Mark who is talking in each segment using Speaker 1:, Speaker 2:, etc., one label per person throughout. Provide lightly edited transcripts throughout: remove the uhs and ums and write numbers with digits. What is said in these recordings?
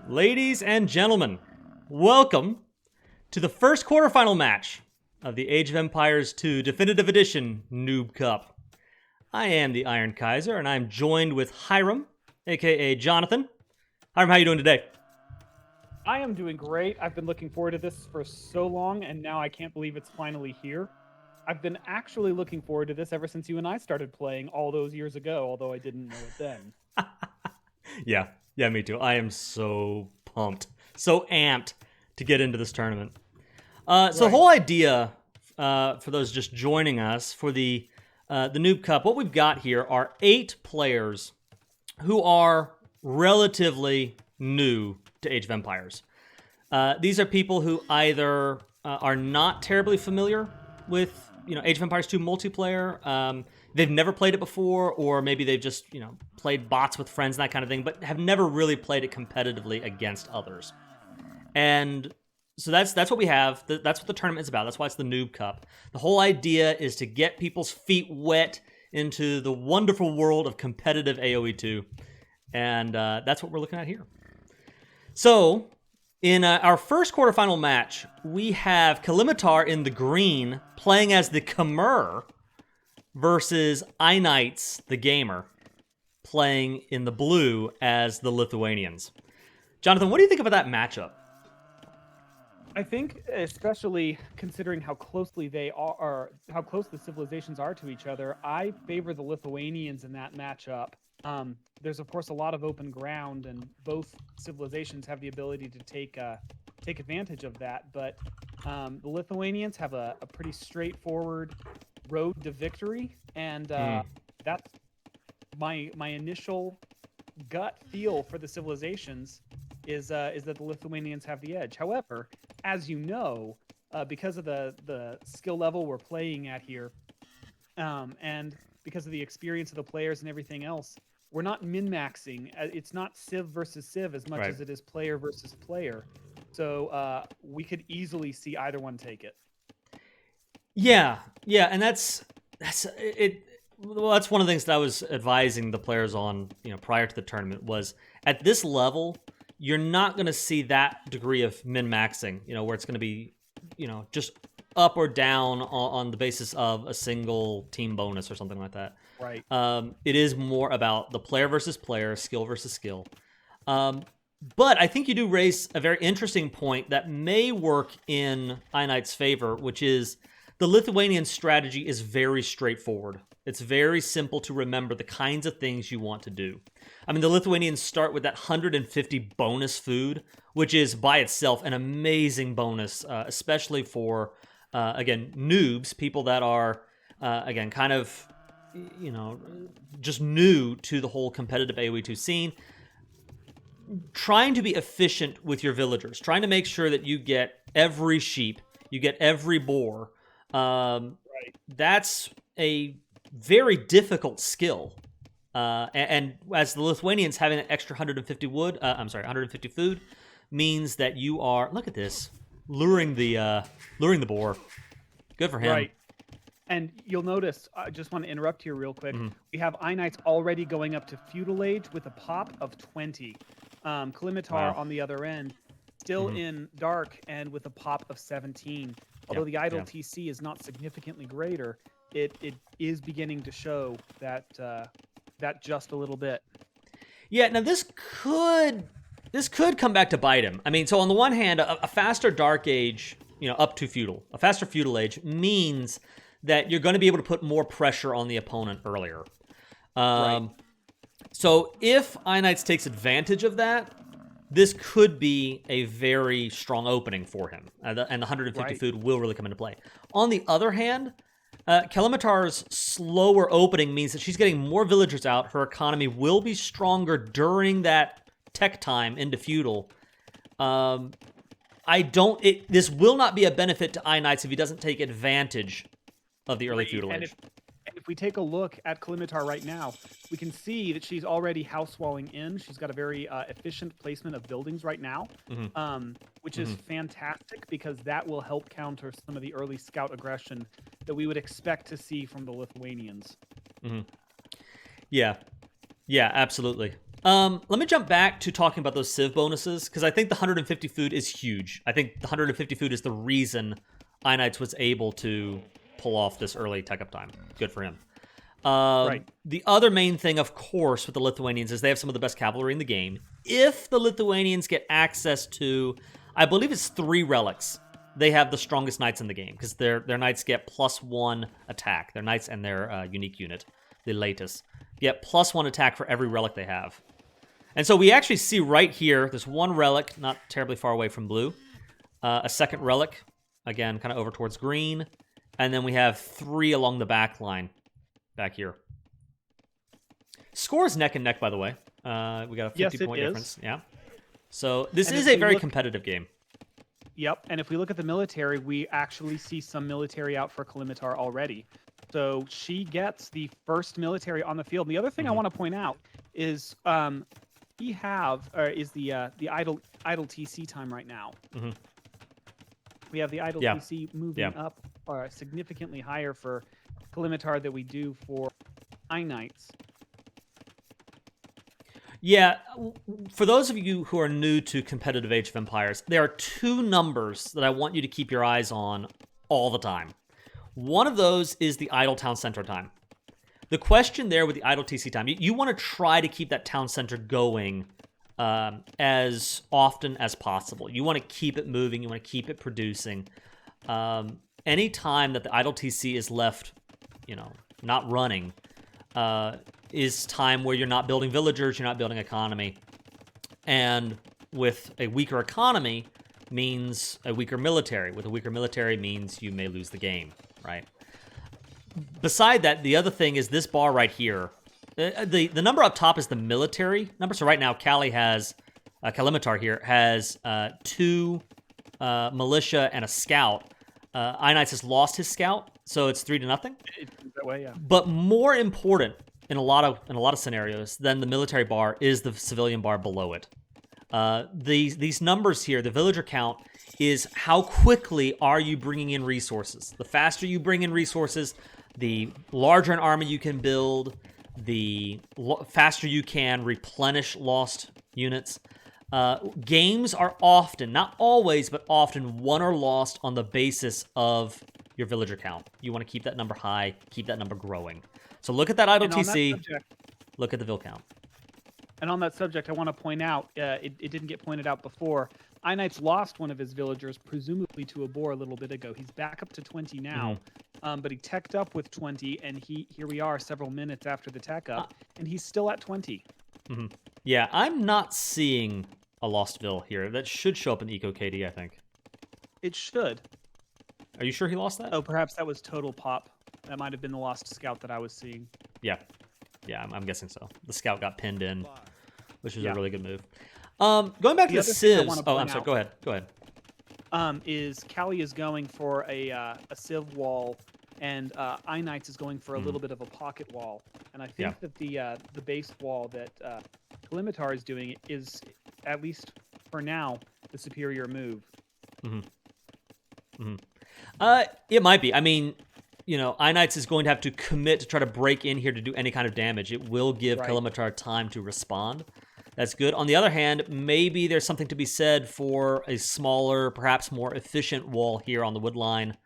Speaker 1: Ladies and gentlemen, welcome to the first quarterfinal match of the Age of Empires 2 Definitive Edition Noob Cup. I am the Iron Kaiser, and I'm joined with Hiram, aka Jonathan. Hiram, how you doing today?
Speaker 2: I am doing great. I've been looking forward to this for so long, and now I can't believe it's finally here. I've been actually looking forward to this ever since you and I started playing all those years ago, although I didn't know it then.
Speaker 1: Yeah, me too. I am so pumped, so amped to get into this tournament. So the whole idea, for those just joining us for the Noob Cup, what we've got here are 8 players who are relatively new to Age of Empires. These are people who either are not terribly familiar with Age of Empires 2 multiplayer. They've never played it before, or maybe they've just played bots with friends and that kind of thing, but have never really played it competitively against others. And so that's what we have. That's what the tournament is about. That's why it's the Noob Cup. The whole idea is to get people's feet wet into the wonderful world of competitive AoE2, and that's what we're looking at here. So, in our first quarterfinal match, we have Calimehtar in the green playing as the Khmer versus IKnights, the gamer, playing in the blue as the Lithuanians. Jonathan, what do you think about that matchup?
Speaker 2: I think, especially considering how closely they are, how close the civilizations are to each other, I favor the Lithuanians in that matchup. There's of course a lot of open ground, and both civilizations have the ability to take advantage of that. But the Lithuanians have a pretty straightforward road to victory, and that's my initial gut feel for the civilizations is that the Lithuanians have the edge. However, as you know, because of the skill level we're playing at here, and because of the experience of the players and everything else, we're not min-maxing. It's not Civ versus Civ as much as it is player versus player. So we could easily see either one take it.
Speaker 1: Yeah, and that's it. Well, that's one of the things that I was advising the players on, prior to the tournament, was at this level, you're not going to see that degree of min-maxing, where it's going to be, just up or down on the basis of a single team bonus or something like that.
Speaker 2: Right.
Speaker 1: It is more about the player versus player, skill versus skill. But I think you do raise a very interesting point that may work in IKnights' favor, which is the Lithuanian strategy is very straightforward. It's very simple to remember the kinds of things you want to do. I mean, the Lithuanians start with that 150 bonus food, which is by itself an amazing bonus, especially for, again, noobs, people that are, again, kind of, just new to the whole competitive AoE2 scene. Trying to be efficient with your villagers, trying to make sure that you get every sheep, you get every boar. That's a very difficult skill. And as the Lithuanians having an extra 150 150 food means that you are, look at this, luring the boar. Good for him.
Speaker 2: Right. And you'll notice, I just want to interrupt here real quick. We have IKnights already going up to feudal age with a pop of 20. Calimehtar on the other end, still in dark and with a pop of 17. Although the idle TC is not significantly greater, it is beginning to show that just a little bit.
Speaker 1: Yeah, now this could come back to bite him. I mean, so on the one hand, a faster dark age, up to feudal, a faster feudal age means that you're going to be able to put more pressure on the opponent earlier. So if IKnights takes advantage of that, this could be a very strong opening for him, and the 150 food will really come into play. On the other hand, Calimehtar's slower opening means that she's getting more villagers out. Her economy will be stronger during that tech time into feudal. This will not be a benefit to IKnights if he doesn't take advantage of the early feudal age.
Speaker 2: And if we take a look at Calimehtar right now, we can see that she's already house walling in. She's got a very efficient placement of buildings right now, which is fantastic because that will help counter some of the early scout aggression that we would expect to see from the Lithuanians.
Speaker 1: Yeah, absolutely. Let me jump back to talking about those Civ bonuses, because I think the 150 food is huge. I think the 150 food is the reason IKnights was able to pull off this early tech up time. Good for him.
Speaker 2: Right.
Speaker 1: The other main thing, of course, with the Lithuanians is they have some of the best cavalry in the game. If the Lithuanians get access to, I believe it's 3 relics, they have the strongest knights in the game, because their knights get +1 attack. Their knights and their unique unit, the latest, get +1 attack for every relic they have. And so we actually see right here, there's 1 relic, not terribly far away from blue, a second relic, again, kind of over towards green, and then we have 3 along the back line. Back here. Score is neck and neck, by the way. We got a 50-point difference. Yeah. So this is a very competitive game.
Speaker 2: Yep. And if we look at the military, we actually see some military out for Calimehtar already. So she gets the first military on the field. And the other thing I want to point out is we have the idle TC time right now. We have the idle TC moving up significantly higher for Calimehtar that we do for IKnights.
Speaker 1: Yeah, for those of you who are new to competitive Age of Empires, there are 2 numbers that I want you to keep your eyes on all the time. One of those is the idle town center time. The question there with the idle TC time, you want to try to keep that town center going as often as possible. You want to keep it moving. You want to keep it producing. Any time that the idle TC is left, not running, is time where you're not building villagers, you're not building economy. And with a weaker economy means a weaker military. With a weaker military means you may lose the game, right? Beside that, the other thing is this bar right here. The number up top is the military number. So right now, Calimehtar here has 2 militia and a scout. IKnights has lost his scout, so it's 3-0.
Speaker 2: It's that way, yeah.
Speaker 1: But more important in a lot of scenarios than the military bar is the civilian bar below it. These numbers here, the villager count, is how quickly are you bringing in resources. The faster you bring in resources, the larger an army you can build, the faster you can replenish lost units. Games are often, not always, but often won or lost on the basis of your villager count. You want to keep that number high, keep that number growing. So look at that idle TC, look at the vill count.
Speaker 2: And on that subject, I want to point out, it didn't get pointed out before, IKnights lost one of his villagers, presumably to a boar a little bit ago. He's back up to 20 now, but he teched up with 20, and here we are several minutes after the tech up, and he's still at 20.
Speaker 1: Yeah, I'm not seeing a lost vill here. That should show up in Eco KD, I think.
Speaker 2: It should.
Speaker 1: Are you sure he lost that?
Speaker 2: Oh, perhaps that was total pop. That might have been the lost scout that I was seeing.
Speaker 1: Yeah, I'm guessing so. The scout got pinned in, which was a really good move. Going back to the civs. Oh, I'm sorry. Go ahead.
Speaker 2: Is Callie is going for a civ wall, and IKnights is going for a little bit of a pocket wall. And I think that the base wall that Calimehtar is doing is, at least for now, the superior move.
Speaker 1: It might be. I mean, IKnights is going to have to commit to try to break in here to do any kind of damage. It will give Calimehtar time to respond. That's good. On the other hand, maybe there's something to be said for a smaller, perhaps more efficient wall here on the wood line.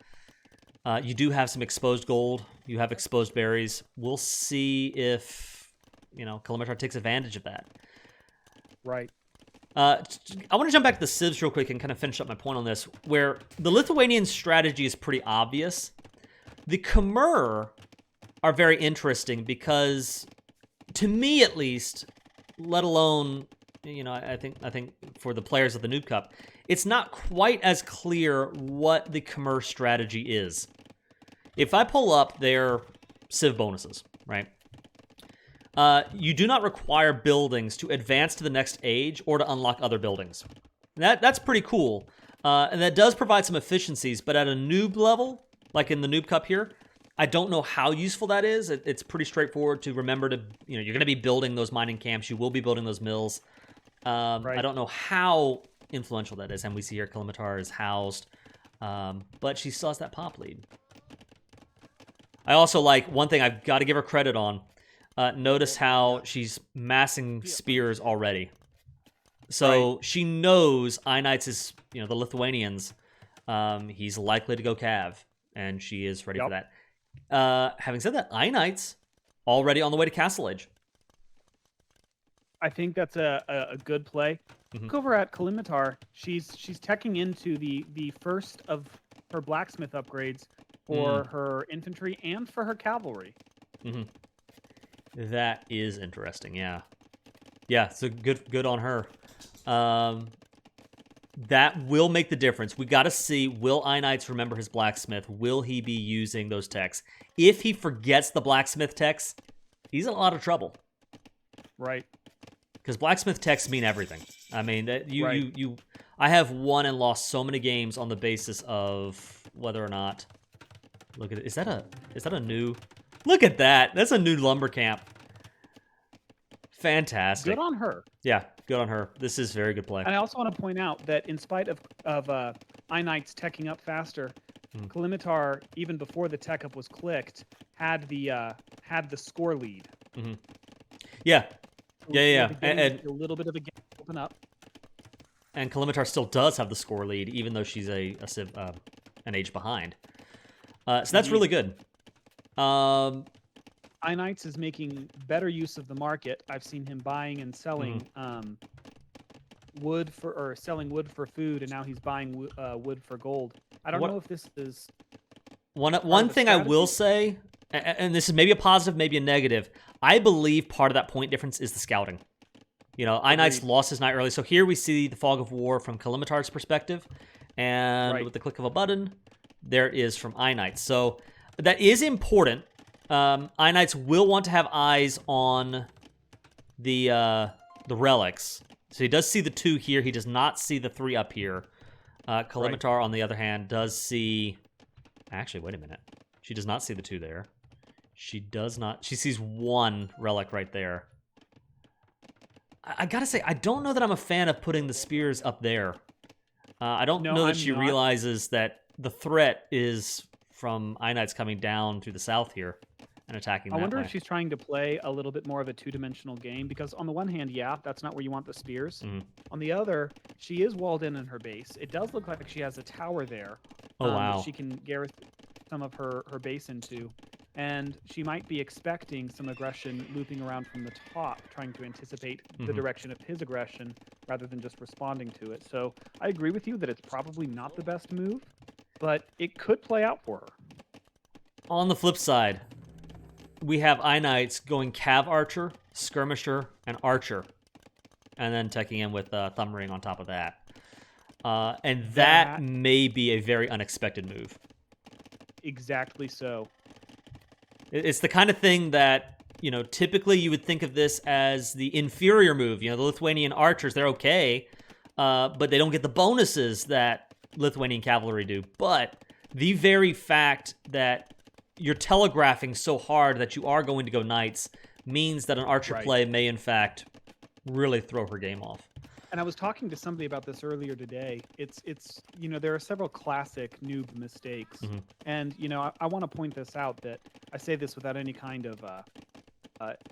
Speaker 1: You do have some exposed gold. You have exposed berries. We'll see if, Calimehtar takes advantage of that.
Speaker 2: Right.
Speaker 1: I want to jump back to the civs real quick and kind of finish up my point on this, where the Lithuanian strategy is pretty obvious. The Khmer are very interesting because, to me at least, let alone, I think for the players of the Noob Cup, it's not quite as clear what the Khmer strategy is. If I pull up their civ bonuses, right? You do not require buildings to advance to the next age or to unlock other buildings. That's pretty cool. And that does provide some efficiencies, but at a noob level, like in the Noob Cup here, I don't know how useful that is. It's pretty straightforward to remember to, you're going to be building those mining camps. You will be building those mills. I don't know how influential that is. And we see here Calimehtar is housed, but she still has that pop lead. I also like, one thing I've got to give her credit on, Notice how she's massing spears already. So she knows IKnights is, the Lithuanians. He's likely to go Cav, and she is ready for that. Having said that, IKnights already on the way to Castle Age.
Speaker 2: I think that's a good play. Look over at Calimehtar. She's teching into the first of her blacksmith upgrades for her infantry and for her cavalry.
Speaker 1: That is interesting. Yeah. So good on her. That will make the difference. We got to see, will IKnights remember his blacksmith? Will he be using those techs? If he forgets the blacksmith techs, he's in a lot of trouble.
Speaker 2: Right.
Speaker 1: Because blacksmith techs mean everything. I mean, I have won and lost so many games on the basis of whether or not. Look at it. Is that a new? Look at that. That's a new lumber camp. Fantastic.
Speaker 2: Good on her.
Speaker 1: Yeah, good on her. This is very good play.
Speaker 2: And I also want to point out that in spite of IKnights teching up faster, Calimehtar, even before the tech up was clicked, had the score lead.
Speaker 1: Yeah.
Speaker 2: And a little bit of a gap open up.
Speaker 1: And Calimehtar still does have the score lead, even though she's an age behind. So that's really good.
Speaker 2: IKnights is making better use of the market. I've seen him buying and selling selling wood for food, and now he's buying wood for gold. I don't know if this is
Speaker 1: one thing I will say, and this is maybe a positive, maybe a negative. I believe part of that point difference is the scouting. IKnights lost his knight early, so here we see the fog of war from Calimehtar's perspective, and with the click of a button, there it is from IKnights. So that is important. IKnights will want to have eyes on the relics. So he does see the 2 here. He does not see the 3 up here. Calimehtar, on the other hand, does see... Actually, wait a minute. She does not see the 2 there. She does not... She sees 1 relic right there. I gotta say, I don't know that I'm a fan of putting the spears up there. I don't know that she realizes that the threat is from IKnights coming down through the south here and attacking that way.
Speaker 2: I wonder if she's trying to play a little bit more of a two-dimensional game, because on the one hand, that's not where you want the spears. On the other, she is walled in her base. It does look like she has a tower there. That she can garrison some of her base into. And she might be expecting some aggression looping around from the top, trying to anticipate the direction of his aggression rather than just responding to it. So I agree with you that it's probably not the best move, but it could play out for her.
Speaker 1: On the flip side, we have IKnights going Cav Archer, Skirmisher, and Archer, and then teching in with Thumb Ring on top of that. And that may be a very unexpected move.
Speaker 2: Exactly so.
Speaker 1: It's the kind of thing that, typically you would think of this as the inferior move. The Lithuanian archers, they're okay, but they don't get the bonuses that Lithuanian cavalry do. But the very fact that you're telegraphing so hard that you are going to go knights means that an archer play may, in fact, really throw her game off.
Speaker 2: And I was talking to somebody about this earlier today. It's there are several classic noob mistakes. And, I want to point this out, that I say this without any kind of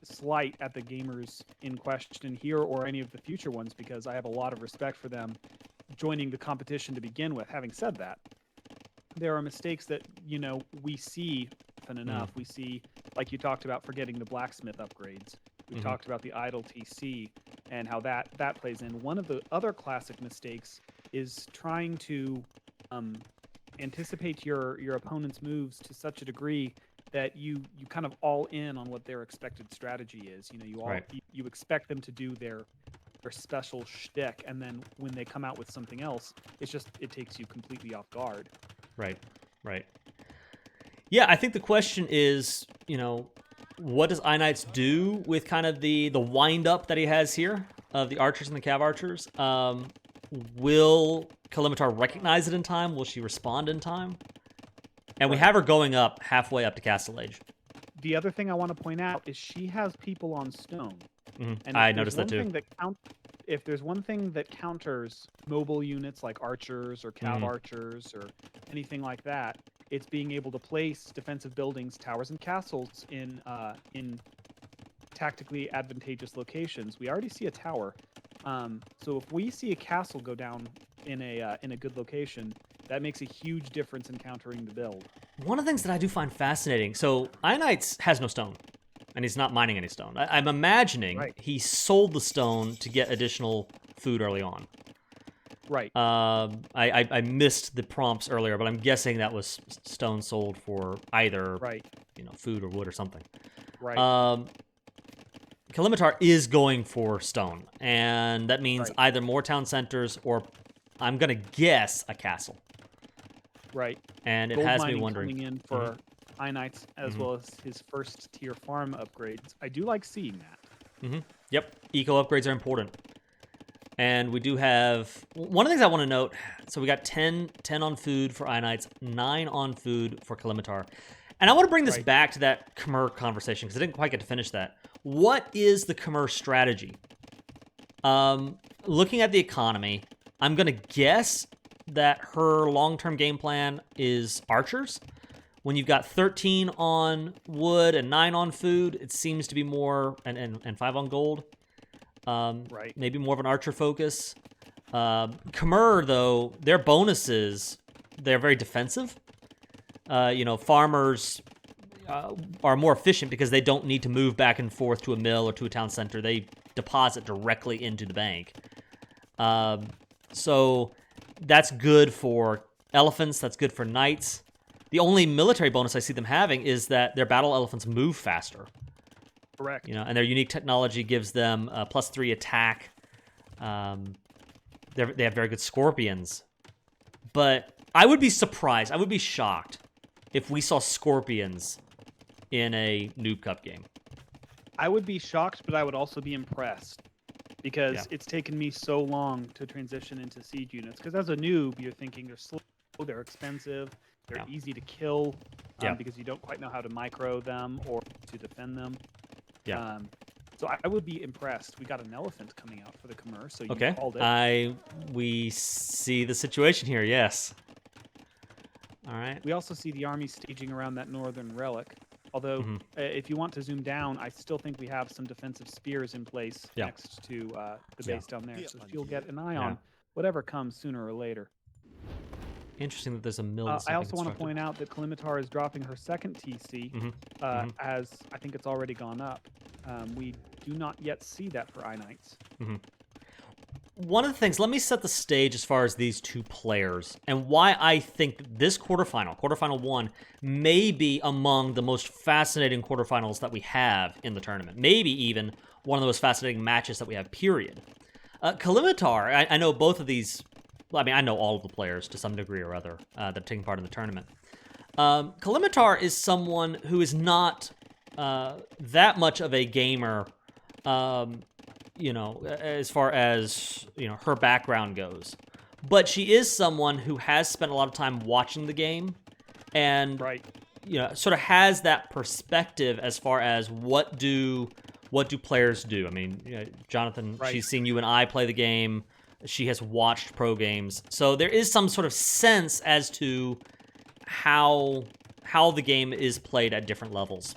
Speaker 2: slight at the gamers in question here or any of the future ones, because I have a lot of respect for them joining the competition to begin with. Having said that, there are mistakes that, we see often enough. We see, like you talked about, forgetting the blacksmith upgrades. We talked about the idle TC and how that plays in. One of the other classic mistakes is trying to anticipate your opponent's moves to such a degree that you kind of all in on what their expected strategy is. You expect them to do their special shtick, and then when they come out with something else, it takes you completely off guard.
Speaker 1: Right. Yeah, I think the question is, what does IKnights do with kind of the wind-up that he has here of the archers and the Cav archers? Will Calimehtar recognize it in time? Will she respond in time? And we have her going up halfway up to Castle Age.
Speaker 2: The other thing I want to point out is she has people on stone.
Speaker 1: And I noticed that too.
Speaker 2: If there's one thing that counters mobile units like archers or Cav archers or anything like that, it's being able to place defensive buildings, towers, and castles in tactically advantageous locations. We already see a tower. So if we see a castle go down in a good location, that makes a huge difference in countering the build.
Speaker 1: One of the things that I do find fascinating, so IKnights has no stone, and he's not mining any stone. I'm imagining he sold the stone to get additional food early on.
Speaker 2: Right.
Speaker 1: I missed the prompts earlier, but I'm guessing that was stone sold for either food or wood or something.
Speaker 2: Right.
Speaker 1: Calimehtar is going for stone, and that means either more town centers or, I'm gonna guess, a castle.
Speaker 2: Right.
Speaker 1: And it
Speaker 2: Gold
Speaker 1: has me
Speaker 2: mining
Speaker 1: wondering.
Speaker 2: coming in for IKnights as well as his first tier farm upgrades. I do like seeing that.
Speaker 1: Yep, eco upgrades are important. And we do have, one of the things I want to note, so we got 10 on food for IKnights, 9 on food for Calimehtar. And I want to bring this back to that Khmer conversation, because I didn't quite get to finish that. What is the Khmer strategy? Looking at the economy, I'm going to guess that her long-term game plan is archers. When you've got 13 on wood and 9 on food, it seems to be more, and 5 on gold. Maybe more of an archer focus. Khmer, though, their bonuses, they're very defensive. Farmers are more efficient because they don't need to move back and forth to a mill or to a town center. They deposit directly into the bank. So that's good for elephants. That's good for knights. The only military bonus I see them having is that their battle elephants move faster.
Speaker 2: Correct.
Speaker 1: And their unique technology gives them a +3 attack. They have very good scorpions. But I would be surprised, I would be shocked if we saw scorpions in a Noob Cup game.
Speaker 2: I would be shocked, but I would also be impressed. Because it's taken me so long to transition into siege units. Because as a noob, you're thinking they're slow, they're expensive, they're easy to kill, because you don't quite know how to micro them or to defend them. So I would be impressed. We got an elephant coming out for the Khmer, so you called it.
Speaker 1: We see the situation here, yes. All right.
Speaker 2: We also see the army staging around that northern relic. Although, if you want to zoom down, I still think we have some defensive spears in place next to the base down there. So you'll get an eye on whatever comes sooner or later.
Speaker 1: Interesting that there's a mill.
Speaker 2: I also want to point out that Calimehtar is dropping her second TC, as I think it's already gone up. We do not yet see that for IKnights.
Speaker 1: One of the things, let me set the stage as far as these two players and why I think this quarterfinal 1, may be among the most fascinating quarterfinals that we have in the tournament. Maybe even one of the most fascinating matches that we have, period. Calimehtar, I know both of these, well, I mean, I know all of the players to some degree or other that are taking part in the tournament. Calimehtar is someone who is not that much of a gamer, as far as, her background goes. But she is someone who has spent a lot of time watching the game and, sort of has that perspective as far as what do players do. I mean, Jonathan, she's seen you and I play the game. She has watched pro games. So there is some sort of sense as to how the game is played at different levels.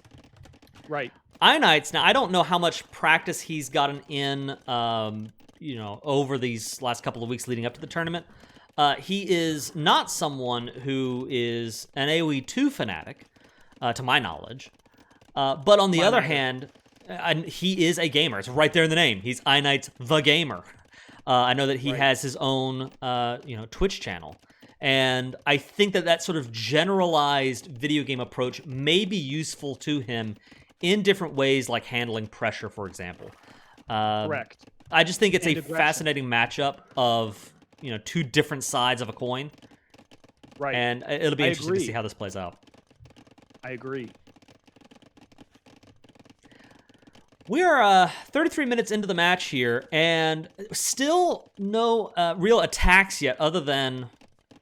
Speaker 2: Right.
Speaker 1: IKnights, now I don't know how much practice he's gotten in, over these last couple of weeks leading up to the tournament. He is not someone who is an AoE2 fanatic, to my knowledge. But on the other hand, he is a gamer. It's right there in the name. He's IKnights the Gamer. I know that he has his own, Twitch channel. And I think that sort of generalized video game approach may be useful to him in different ways, like handling pressure, for example.
Speaker 2: Correct.
Speaker 1: I just think it's a fascinating matchup of, two different sides of a coin.
Speaker 2: Right.
Speaker 1: And it'll be interesting to see how this plays out.
Speaker 2: I agree.
Speaker 1: We are 33 minutes into the match here, and still no real attacks yet, other than,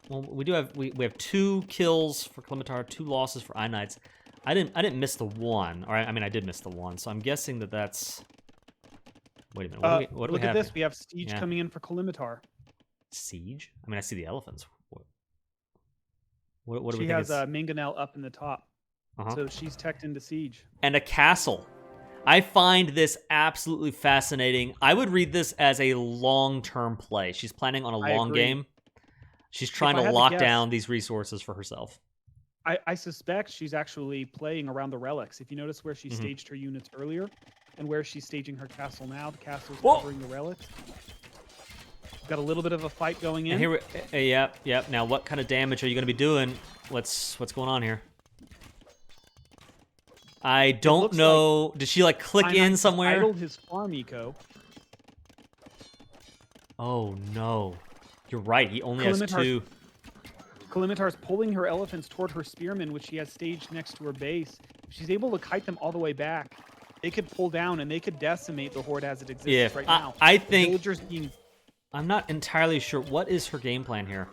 Speaker 1: well, we have 2 kills for Calimehtar, 2 losses for IKnights. I didn't miss the one. Or I did miss the one. So I'm guessing that's. Wait a minute. What do we have?
Speaker 2: Look at this. We have Siege coming in for Calimehtar.
Speaker 1: Siege? I mean, I see the elephants. What do we think?
Speaker 2: She has Minganel up in the top. So she's teched into Siege.
Speaker 1: And a castle. I find this absolutely fascinating. I would read this as a long-term play. She's planning on a
Speaker 2: I
Speaker 1: long
Speaker 2: agree.
Speaker 1: game. She's trying
Speaker 2: If
Speaker 1: to
Speaker 2: I had to
Speaker 1: lock
Speaker 2: guess,
Speaker 1: down these resources for herself.
Speaker 2: I suspect she's actually playing around the relics. If you notice where she staged her units earlier and where she's staging her castle now, the castle's covering the relics. Got a little bit of a fight going in.
Speaker 1: And here, yep. Now, what kind of damage are you going to be doing? What's going on here? I don't know.
Speaker 2: Like
Speaker 1: did she like click in somewhere?
Speaker 2: Idled his farm eco.
Speaker 1: Oh no, you're right. He only has 2.
Speaker 2: Calimehtar's pulling her elephants toward her spearmen, which she has staged next to her base. If she's able to kite them all the way back, they could pull down and they could decimate the horde as it exists right now.
Speaker 1: I think
Speaker 2: villagers being...
Speaker 1: I'm not entirely sure. What is her game plan here?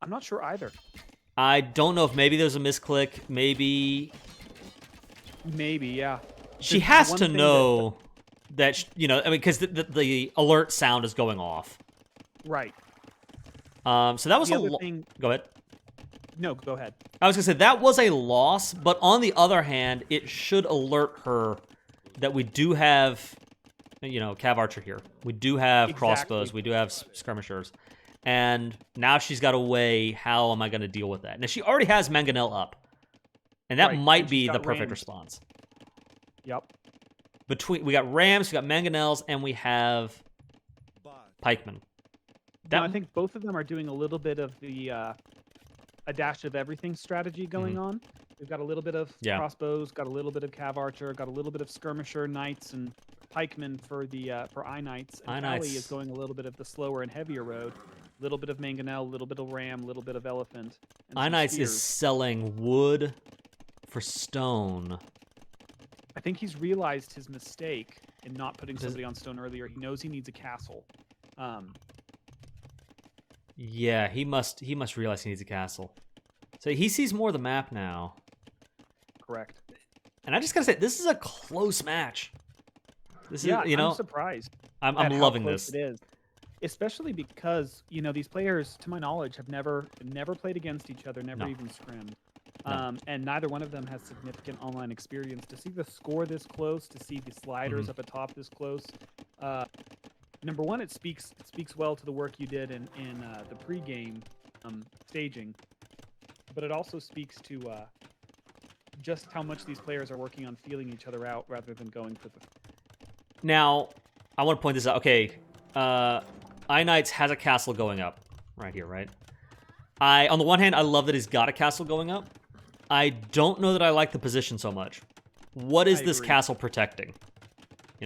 Speaker 2: I'm not sure either.
Speaker 1: I don't know if maybe there's a misclick. Maybe,
Speaker 2: yeah.
Speaker 1: She has to know that I mean, because the alert sound is going off.
Speaker 2: Right.
Speaker 1: So that was
Speaker 2: thing...
Speaker 1: Go ahead.
Speaker 2: No, go ahead.
Speaker 1: I was gonna say that was a loss, but on the other hand, it should alert her that we do have, Cav Archer here. We do have crossbows. We do have skirmishers. And now she's got to weigh, how am I going to deal with that? Now, she already has Mangonel up. And that might be the perfect response.
Speaker 2: Yep.
Speaker 1: We got Rams, we got Mangonels, and we have Pikemen.
Speaker 2: I think both of them are doing a little bit of the a dash of everything strategy going on. We've got a little bit of crossbows, got a little bit of Cav Archer, got a little bit of skirmisher knights and pikemen for the for IKnights. And Cali is going a little bit of the slower and heavier road. A little bit of Mangonel, a little bit of Ram, a little bit of Elephant.
Speaker 1: IKnights is selling wood for stone.
Speaker 2: I think he's realized his mistake in not putting somebody on stone earlier. He knows he needs a castle.
Speaker 1: Yeah, he must realize he needs a castle. So he sees more of the map now.
Speaker 2: Correct.
Speaker 1: And I just gotta say, this is a close match. This is,
Speaker 2: I'm surprised.
Speaker 1: I'm loving this.
Speaker 2: It is, especially because these players, to my knowledge, have never played against each other, never even scrimmed. And neither one of them has significant online experience. To see the score this close, to see the sliders up atop this close, number one, it speaks well to the work you did in the pregame staging, but it also speaks to just how much these players are working on feeling each other out rather than going for the...
Speaker 1: Now, I want to point this out. Okay, IKnights has a castle going up right here, right? On the one hand, I love that he's got a castle going up. I don't know that I like the position so much. What is this castle protecting?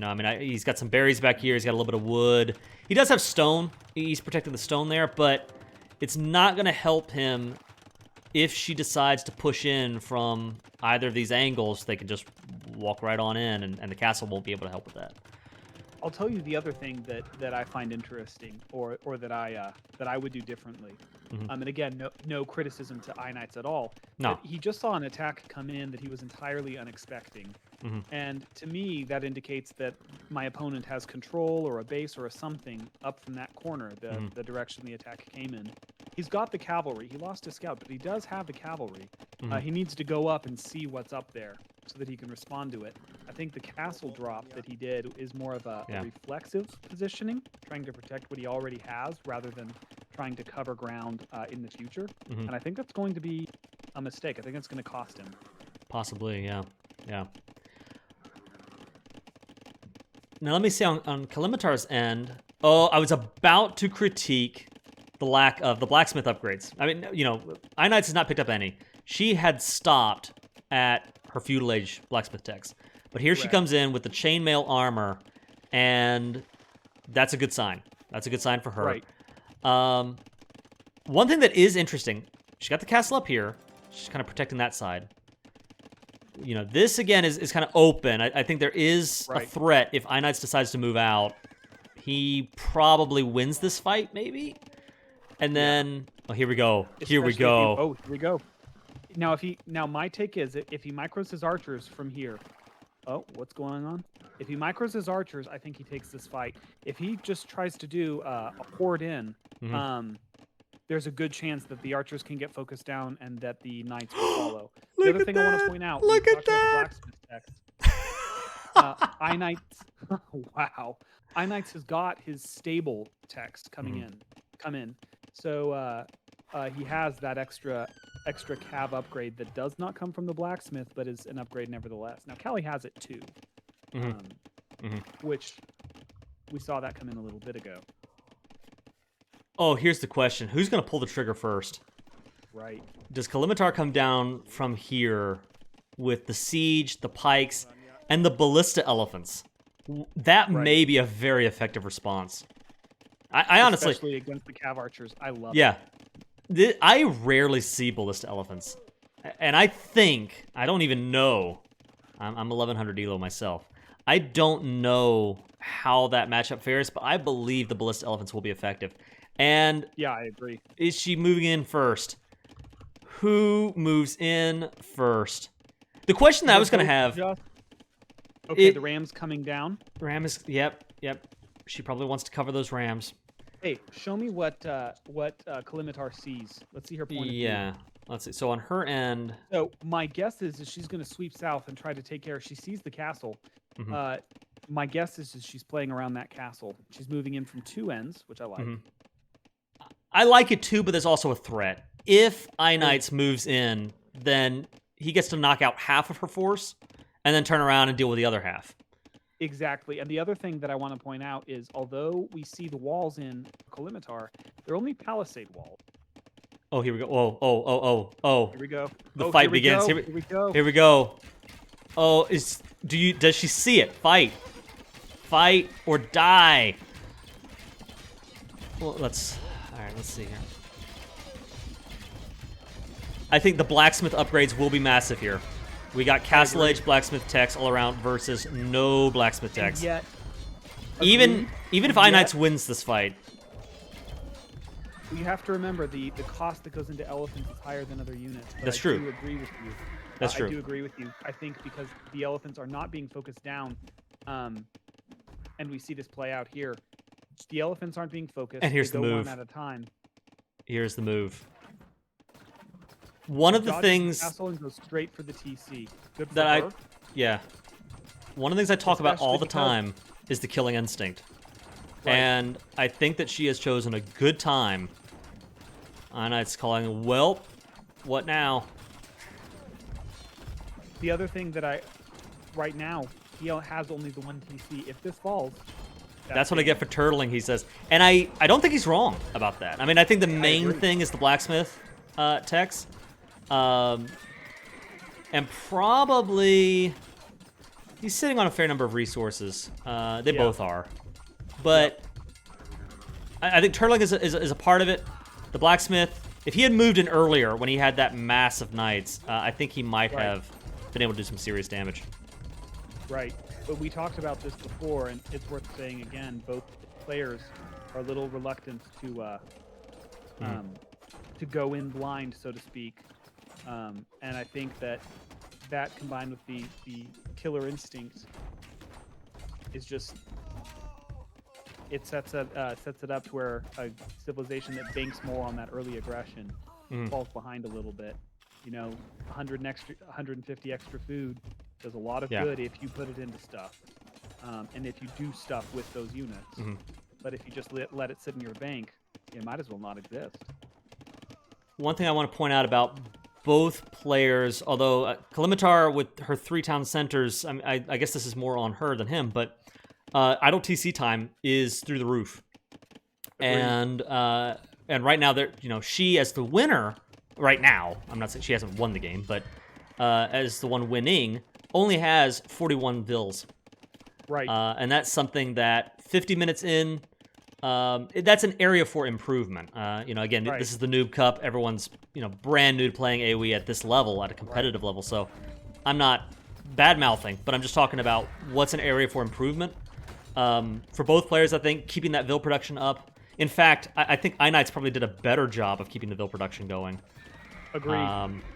Speaker 1: I mean, he's got some berries back here. He's got a little bit of wood. He does have stone. He's protecting the stone there, but it's not going to help him if she decides to push in from either of these angles. They can just walk right on in, and the castle won't be able to help with that.
Speaker 2: I'll tell you the other thing that I find interesting, or that I would do differently. And again, no criticism to IKnights at all.
Speaker 1: No,
Speaker 2: but he just saw an attack come in that he was entirely unexpecting, and to me that indicates that my opponent has control or a base or a something up from that corner, the direction the attack came in. He's got the cavalry. He lost his scout, but he does have the cavalry. He needs to go up and see what's up there so that he can respond to it. I think the castle drop that he did is more of a reflexive positioning, trying to protect what he already has rather than trying to cover ground in the future. And I think that's going to be a mistake. I think it's going to cost him.
Speaker 1: Possibly, yeah. Now let me say on Calimehtar's end, I was about to critique the lack of the blacksmith upgrades. I mean, IKnights has not picked up any. She had stopped at her feudal age blacksmith techs. But here she comes in with the chainmail armor, and that's a good sign. That's a good sign for her.
Speaker 2: Right.
Speaker 1: One thing that is interesting, she got the castle up here. She's kind of protecting that side. This again is kind of open. I think there is a threat if IKnights decides to move out. He probably wins this fight, maybe. And then, here we go. Here we go.
Speaker 2: Here we go. Now my take is if he micros his archers from here. Oh, what's going on? If he micros his archers, I think he takes this fight. If he just tries to do a horde in, there's a good chance that the archers can get focused down and that the knights will follow. The other thing I want to point out,
Speaker 1: look at that.
Speaker 2: Blacksmith text. IKnights. Wow. IKnights has got his stable text come in. So he has that extra cav upgrade that does not come from the blacksmith, but is an upgrade nevertheless. Now Callie has it too, which we saw that come in a little bit ago.
Speaker 1: Oh, here's the question: who's going to pull the trigger first?
Speaker 2: Right.
Speaker 1: Does Calimehtar come down from here with the siege, the pikes, and the ballista elephants? That may be a very effective response. I honestly,
Speaker 2: especially against the cav archers, I love it.
Speaker 1: Yeah, I rarely see ballista elephants, and I don't even know. I'm 1100 elo myself. I don't know how that matchup fares, but I believe the ballista elephants will be effective. And
Speaker 2: yeah, I agree.
Speaker 1: Is she moving in first? Who moves in first? The question that I was going to have...
Speaker 2: Okay, the ram's coming down.
Speaker 1: Ram is... Yep. She probably wants to cover those rams.
Speaker 2: Hey, show me what Calimehtar sees. Let's see her point of view.
Speaker 1: Yeah. Let's see. So on her end...
Speaker 2: So my guess is she's going to sweep south and try to take care. She sees the castle. My guess is she's playing around that castle. She's moving in from two ends, which I like.
Speaker 1: I like it too, but there's also a threat. If IKnights moves in, then he gets to knock out half of her force and then turn around and deal with the other half.
Speaker 2: Exactly. And the other thing that I want to point out is, although we see the walls in Calimehtar, they're only palisade walls.
Speaker 1: Oh, here we go. Oh.
Speaker 2: Here we go.
Speaker 1: The fight begins.
Speaker 2: Here we go.
Speaker 1: Here we go. Oh, does she see it? Fight or die. Well, let's see here. I think the blacksmith upgrades will be massive here. We got Castle Age blacksmith techs all around versus no blacksmith techs. Even if IKnights wins this fight.
Speaker 2: You have to remember the cost that goes into elephants is higher than other units.
Speaker 1: That's true.
Speaker 2: I do agree with you.
Speaker 1: That's true.
Speaker 2: I do agree with you. I think because the elephants are not being focused down, and we see this play out here. The elephants aren't being focused.
Speaker 1: And here's the move.
Speaker 2: One at a time.
Speaker 1: Here's the move. One of the things
Speaker 2: castle and go straight for the TC. Good for
Speaker 1: that
Speaker 2: her.
Speaker 1: One of the things I talk about all the time is the killing instinct. Right. And I think that she has chosen a good time. IKnights calling, well, what now?
Speaker 2: The other thing that right now, he has only the one TC. If this falls...
Speaker 1: That's what I get for turtling, he says. And I don't think he's wrong about that. I mean, I think the main thing is the blacksmith techs. And probably... He's sitting on a fair number of resources. They both are. But I think turtling is a part of it. The blacksmith, if he had moved in earlier when he had that mass of knights, I think he might have been able to do some serious damage.
Speaker 2: Right. But we talked about this before, and it's worth saying again, both players are a little reluctant to go in blind, so to speak. And I think that combined with the killer instinct is just... It sets it up to where a civilization that banks more on that early aggression falls behind a little bit. You know, 150 extra food does a lot of good if you put it into stuff, and if you do stuff with those units. But if you just let it sit in your bank, it might as well not exist.
Speaker 1: One thing I want to point out about both players, although Calimehtar with her 3 town centers, I guess this is more on her than him, but idle TC time is through the roof. And right now, she as the winner, right now, I'm not saying she hasn't won the game, but as the one winning, only has 41 vills.
Speaker 2: Right.
Speaker 1: And that's something that 50 minutes in, that's an area for improvement. Again, this is the Noob Cup. Everyone's, brand new to playing AoE at this level, at a competitive level. So I'm not bad-mouthing, but I'm just talking about what's an area for improvement. For both players, I think keeping that vill production up. In fact, I think IKnights probably did a better job of keeping the vill production going.
Speaker 2: Agreed.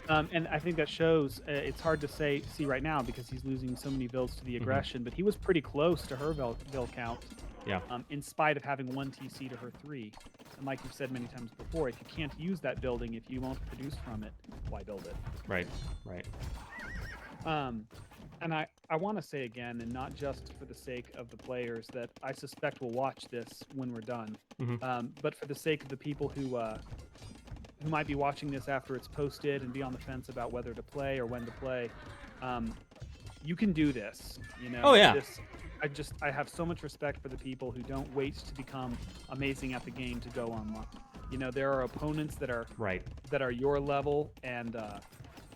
Speaker 2: And I think that shows, it's hard to see right now because he's losing so many vills to the aggression, but he was pretty close to her vill count.
Speaker 1: Yeah.
Speaker 2: In spite of having 1 TC to her 3. And like you've said many times before, if you can't use that building, if you won't produce from it, why build it?
Speaker 1: Right.
Speaker 2: And I I want to say again, and not just for the sake of the players that I suspect will watch this when we're done, but for the sake of the people who might be watching this after it's posted and be on the fence about whether to play or when to play. You can do this. You know.
Speaker 1: Oh, yeah.
Speaker 2: I have so much respect for the people who don't wait to become amazing at the game to go online. You know, there are opponents that are that are your level, and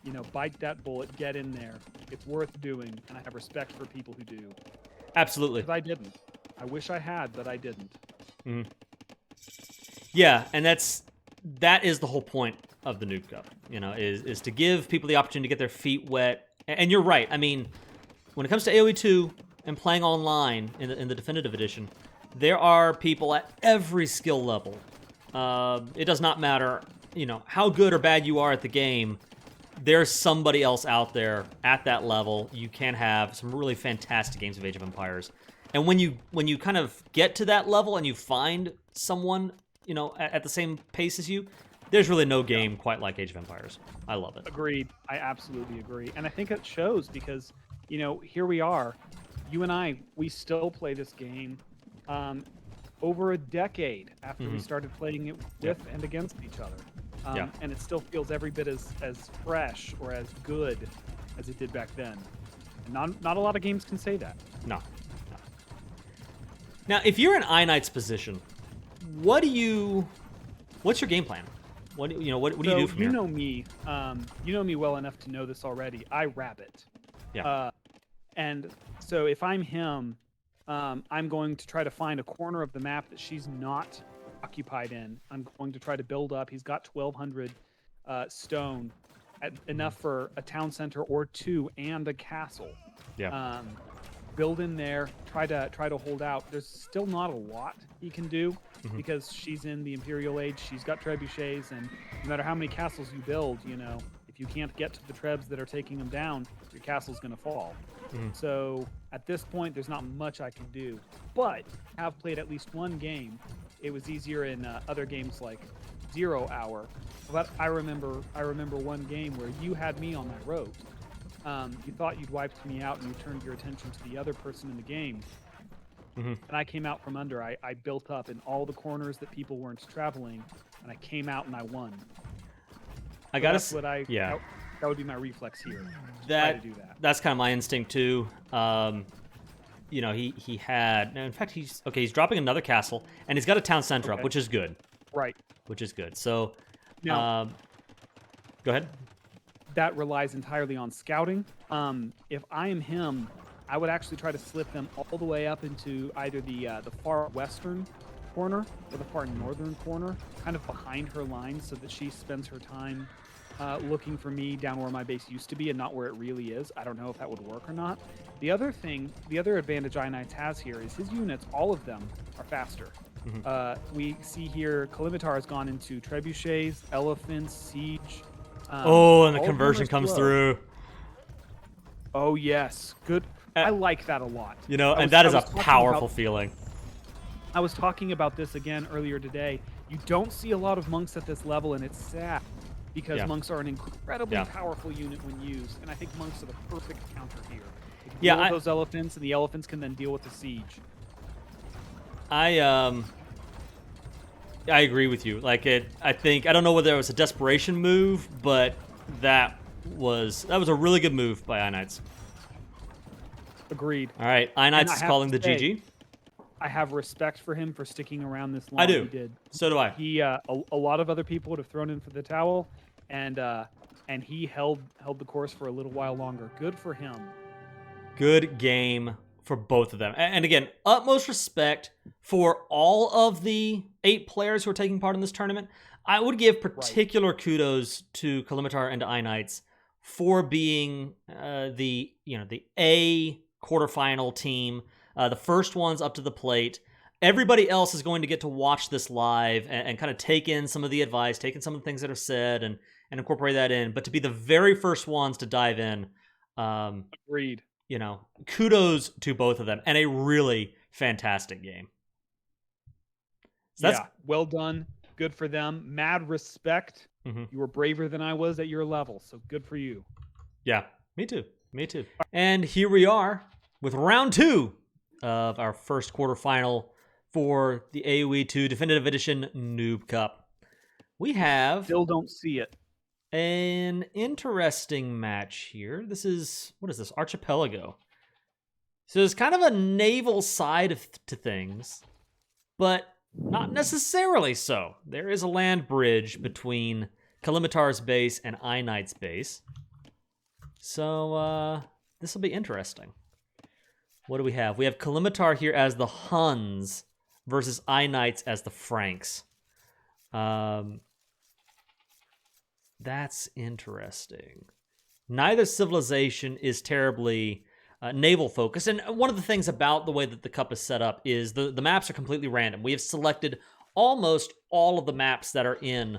Speaker 2: you know, bite that bullet, get in there. It's worth doing, and I have respect for people who do.
Speaker 1: Absolutely.
Speaker 2: Because I didn't. I wish I had, but I didn't.
Speaker 1: Yeah, and that is the whole point of the Noob Cup. You know, is to give people the opportunity to get their feet wet. And you're right. I mean, when it comes to AoE2 and playing online in the definitive edition, there are people at every skill level. It does not matter, you know, how good or bad you are at the game. There's somebody else out there at that level. You can have some really fantastic games of Age of Empires. And when you kind of get to that level and you find someone, you know, at the same pace as you, there's really no game quite like Age of Empires. I love it.
Speaker 2: Agreed. I absolutely agree. And I think it shows because, you know, here we are. You and I, we still play this game over a decade after we started playing it with and against each other. And it still feels every bit as fresh or as good as it did back then. And not a lot of games can say that.
Speaker 1: No. Now, if you're in IKnights' position, what's your game plan? What do you do from here?
Speaker 2: You know me well enough to know this already. I rabbit.
Speaker 1: Yeah.
Speaker 2: And so if I'm him, I'm going to try to find a corner of the map that she's not occupied in. I'm going to try to build up. He's got 1,200 stone, enough for a town center or two and a castle.
Speaker 1: Yeah.
Speaker 2: Build in there. Try to hold out. There's still not a lot he can do because she's in the Imperial Age. She's got trebuchets, and no matter how many castles you build, you know, if you can't get to the trebs that are taking them down, your castle's going to fall. So at this point, there's not much I can do. But I've played at least one game. It was easier in other games like 0 Hour. But I remember one game where you had me on my road. You thought you'd wiped me out, and you turned your attention to the other person in the game. And I came out from under. I built up in all the corners that people weren't traveling, and I came out and I won. That would be my reflex here. Try to do that.
Speaker 1: That's kind of my instinct too. You know, he had. In fact, he's dropping another castle, and he's got a town center up, which is good.
Speaker 2: Right.
Speaker 1: Which is good. So,
Speaker 2: now,
Speaker 1: go ahead.
Speaker 2: That relies entirely on scouting. If I am him, I would actually try to slip them all the way up into either the far western corner or the far northern corner, kind of behind her lines, so that she spends her time looking for me down where my base used to be and not where it really is. I don't know if that would work or not. The other advantage IKnights has here is his units, all of them, are faster. We see here Calimehtar has gone into trebuchets, elephants, siege.
Speaker 1: And the conversion comes through.
Speaker 2: Oh, yes. Good. I like that a lot.
Speaker 1: You know, and that is a powerful feeling.
Speaker 2: I was talking about this again earlier today. You don't see a lot of monks at this level, and it's sad because monks are an incredibly powerful unit when used, and I think monks are the perfect counter here. Deal with those elephants, and the elephants can then deal with the siege.
Speaker 1: I agree with you. Like I don't know whether it was a desperation move, but that was a really good move by IKnights.
Speaker 2: Agreed.
Speaker 1: All right, IKnights is calling the GG.
Speaker 2: I have respect for him for sticking around this long.
Speaker 1: I do.
Speaker 2: He did.
Speaker 1: So do I.
Speaker 2: He a lot of other people would have thrown in for the towel, and he held the course for a little while longer. Good for him. Good
Speaker 1: game for both of them. And again, utmost respect for all of the 8 players who are taking part in this tournament. I would give particular kudos to Calimehtar and IKnights for being the A quarterfinal team, the first ones up to the plate. Everybody else is going to get to watch this live and kind of take in some of the advice, take in some of the things that are said, and incorporate that in. But to be the very first ones to dive in,
Speaker 2: agreed.
Speaker 1: You know, kudos to both of them, and a really fantastic game.
Speaker 2: So well done. Good for them. Mad respect. You were braver than I was at your level, so good for you.
Speaker 1: Yeah, me too. Me too. And here we are with round 2 of our first quarterfinal for the AoE2 Definitive Edition Noob Cup. We have
Speaker 2: Still don't see it.
Speaker 1: an interesting match here. This is, what is this? Archipelago. So there's kind of a naval side to things, but not necessarily so. There is a land bridge between Calimehtar's base and IKnights' base. So this will be interesting. What do we have? We have Calimehtar here as the Huns versus IKnights as the Franks. That's interesting. Neither civilization is terribly naval focused. And one of the things about the way that the cup is set up is the maps are completely random. We have selected almost all of the maps that are in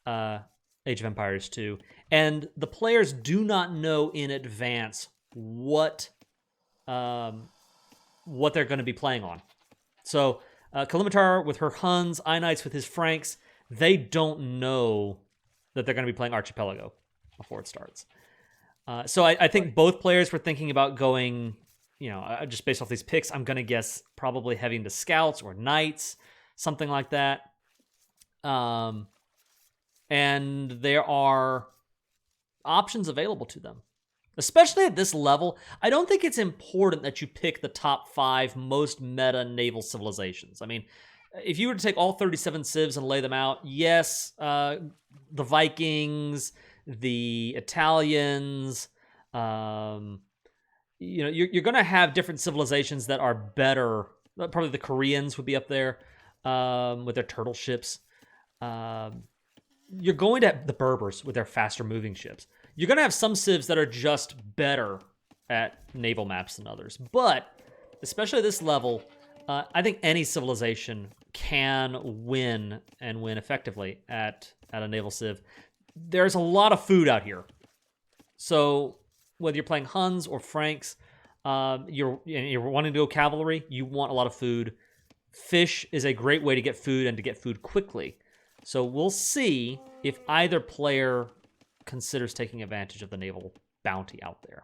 Speaker 1: Age of Empires 2. And the players do not know in advance what they're going to be playing on. So Calimehtar with her Huns, IKnights with his Franks, they don't know that they're going to be playing Archipelago before it starts. So I think both players were thinking about going, just based off these picks, I'm going to guess probably heading to Scouts or Knights, something like that. And there are options available to them. Especially at this level, I don't think it's important that you pick the top 5 most meta naval civilizations. I mean, if you were to take all 37 civs and lay them out, yes, the Vikings, the Italians, you're going to have different civilizations that are better. Probably the Koreans would be up there with their turtle ships. You're going to have the Berbers with their faster moving ships. You're going to have some civs that are just better at naval maps than others. But, especially at this level, I think any civilization can win and win effectively at a naval civ. There's a lot of food out here. So, whether you're playing Huns or Franks, you're wanting to go cavalry, you want a lot of food. Fish is a great way to get food and to get food quickly. So we'll see if either player considers taking advantage of the naval bounty out there.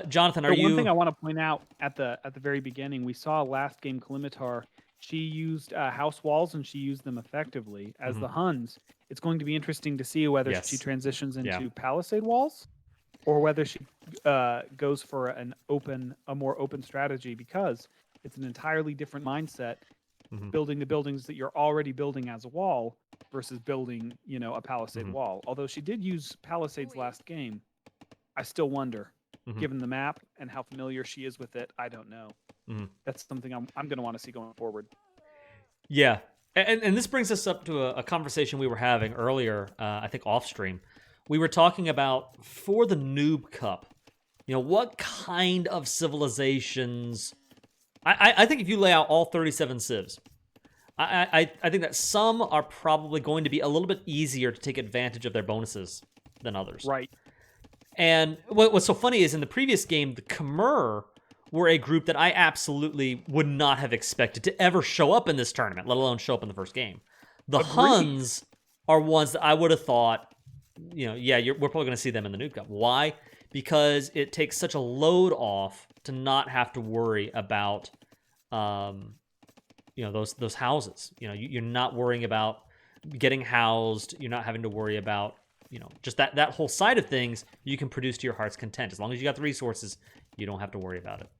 Speaker 1: Jonathan,
Speaker 2: One thing I want to point out at the very beginning, we saw last game Calimehtar. She used house walls and she used them effectively. As the Huns, it's going to be interesting to see whether she transitions into palisade walls or whether she goes for a more open strategy, because it's an entirely different mindset. Building the buildings that you're already building as a wall versus building, a palisade wall. Although she did use palisades last game, I still wonder, given the map and how familiar she is with it, I don't know. That's something I'm going to want to see going forward.
Speaker 1: Yeah, and this brings us up to a conversation we were having earlier, I think off stream. We were talking about, for the Noob Cup, what kind of civilizations... I think if you lay out all 37 civs, I think that some are probably going to be a little bit easier to take advantage of their bonuses than others.
Speaker 2: Right.
Speaker 1: And what's so funny is in the previous game, the Khmer were a group that I absolutely would not have expected to ever show up in this tournament, let alone show up in the first game. The Huns are ones that I would have thought, we're probably going to see them in the Noob Cup. Why? Because it takes such a load off to not have to worry about, those houses. You're not worrying about getting housed. You're not having to worry about, just that whole side of things. You can produce to your heart's content. As long as you got the resources, you don't have to worry about it.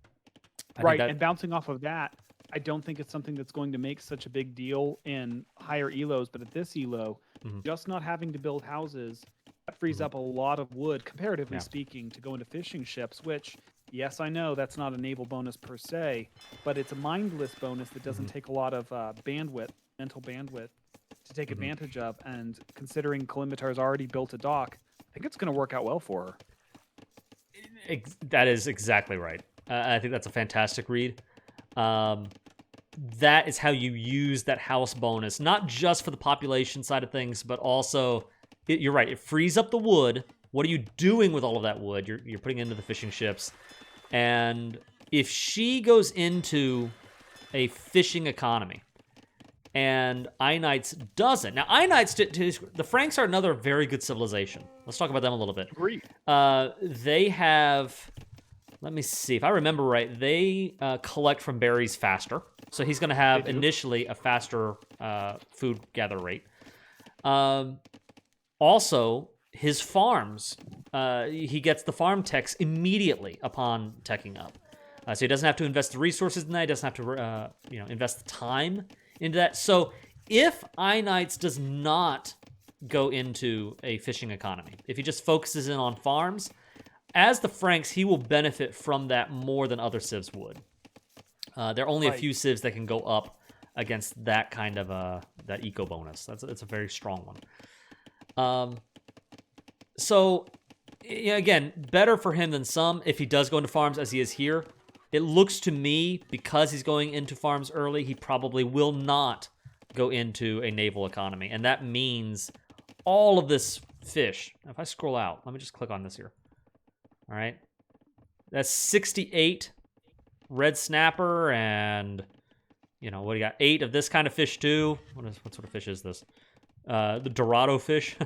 Speaker 2: And bouncing off of that, I don't think it's something that's going to make such a big deal in higher elos, but at this elo, just not having to build houses, that frees up a lot of wood, comparatively speaking, to go into fishing ships, which, yes, I know that's not a naval bonus per se, but it's a mindless bonus that doesn't take a lot of mental bandwidth to take advantage of. And considering Calimehtar's already built a dock, I think it's going to work out well for her.
Speaker 1: That is exactly right. I think that's a fantastic read. That is how you use that house bonus, not just for the population side of things, but also, you're right, it frees up the wood. What are you doing with all of that wood? You're putting it into the fishing ships. And if she goes into a fishing economy, and IKnights doesn't. Now, IKnights, the Franks are another very good civilization. Let's talk about them a little bit.
Speaker 2: Agreed.
Speaker 1: They have, let me see, if I remember right, they collect from berries faster. So he's going to have initially a faster food gather rate. Also, his farms, he gets the farm techs immediately upon teching up. So he doesn't have to invest the resources in that. He doesn't have to invest the time into that. So if IKnights does not go into a fishing economy, if he just focuses in on farms, as the Franks, he will benefit from that more than other civs would. There are only a few civs that can go up against that kind of that eco bonus. That's a very strong one. So again, better for him than some if he does go into farms as he is here. It looks to me, because he's going into farms early, he probably will not go into a naval economy. And that means all of this fish. If I scroll out, let me just click on this here. All right. That's 68 red snapper and, what do you got? 8 of this kind of fish too. What sort of fish is this? The Dorado fish.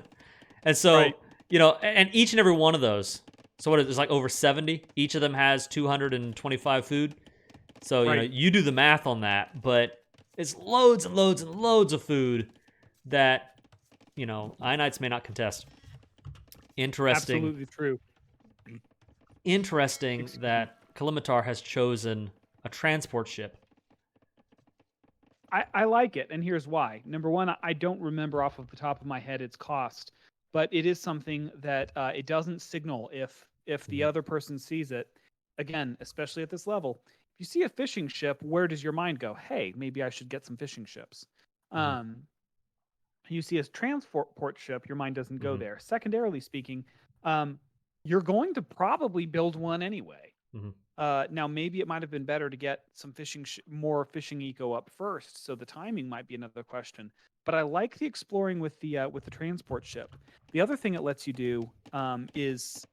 Speaker 1: And so, and each and every one of those. So what is it? There's like over 70. Each of them has 225 food. So, you do the math on that, but it's loads and loads and loads of food that, IKnights may not contest. Interesting.
Speaker 2: Absolutely true.
Speaker 1: Interesting that Calimehtar has chosen a transport ship.
Speaker 2: I like it, and here's why. Number one, I don't remember off of the top of my head its cost, but it is something that it doesn't signal if the other person sees it. Again, especially at this level, if you see a fishing ship, where does your mind go? Hey, maybe I should get some fishing ships. You see a transport ship, your mind doesn't go there. Secondarily speaking, you're going to probably build one anyway. Now, maybe it might have been better to get some more fishing eco up first, so the timing might be another question. But I like the exploring with the transport ship. The other thing it lets you do is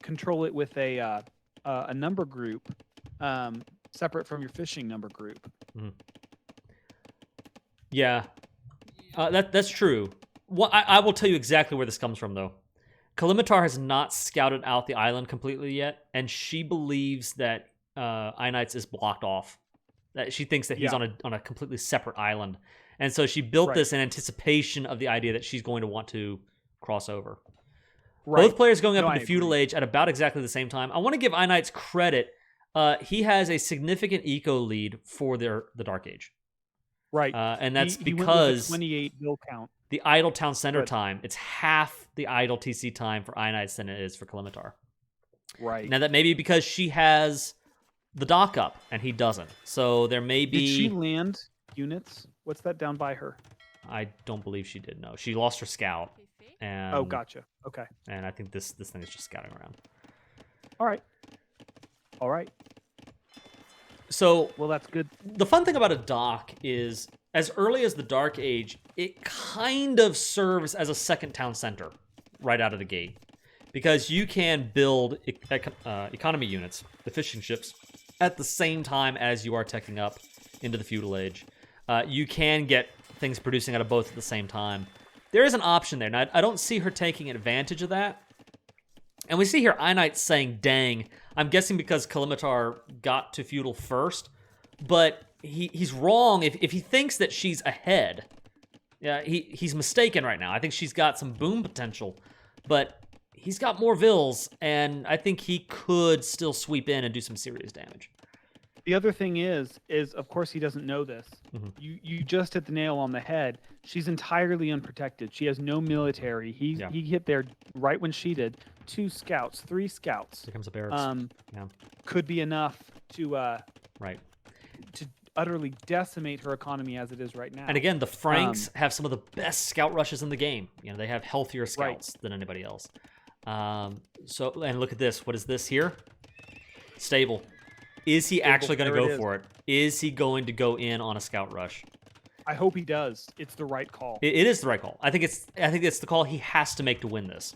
Speaker 2: control it with a number group separate from your fishing number group.
Speaker 1: Yeah, that's true. Well, I will tell you exactly where this comes from, though. Calimehtar has not scouted out the island completely yet, and she believes that IKnights is blocked off. That she thinks that he's on a completely separate island, and so she built this in anticipation of the idea that she's going to want to cross over. Both players going up into feudal age at about exactly the same time. I want to give IKnights credit. He has a significant eco lead for the Dark Age.
Speaker 2: Right,
Speaker 1: and that's
Speaker 2: he
Speaker 1: because
Speaker 2: went with a 28 bill count.
Speaker 1: The idle town center time, it's half the idle TC time for IKnights than it is for Calimehtar.
Speaker 2: Right.
Speaker 1: Now, that may be because she has the dock up, and he doesn't. So there may be...
Speaker 2: Did she land units? What's that down by her?
Speaker 1: I don't believe she did, no. She lost her scout. And,
Speaker 2: oh, gotcha. Okay.
Speaker 1: And I think this thing is just scouting around.
Speaker 2: All right.
Speaker 1: So...
Speaker 2: Well, that's good.
Speaker 1: The fun thing about a dock is... As early as the Dark Age, it kind of serves as a second town center right out of the gate. Because you can build economy units, the fishing ships, at the same time as you are teching up into the feudal age. You can get things producing out of both at the same time. There is an option there. Now, I don't see her taking advantage of that. And we see here IKnights saying, dang. I'm guessing because Calimehtar got to feudal first. But... He's wrong if he thinks that she's ahead. Yeah, he's mistaken right now. I think she's got some boom potential, but he's got more vills, and I think he could still sweep in and do some serious damage.
Speaker 2: The other thing is of course he doesn't know this. You just hit the nail on the head. She's entirely unprotected. She has no military. He hit there right when she did. 2 scouts, 3 scouts.
Speaker 1: Here comes a barracks.
Speaker 2: Could be enough to
Speaker 1: to
Speaker 2: utterly decimate her economy as it is right now.
Speaker 1: And again, the Franks have some of the best scout rushes in the game. They have healthier scouts than anybody else. So, and look at this. What is this here? Stable. Is he actually going to go for it? Is he going to go in on a scout rush?
Speaker 2: I hope he does. It's the right call.
Speaker 1: It is the right call. I think it's the call he has to make to win this.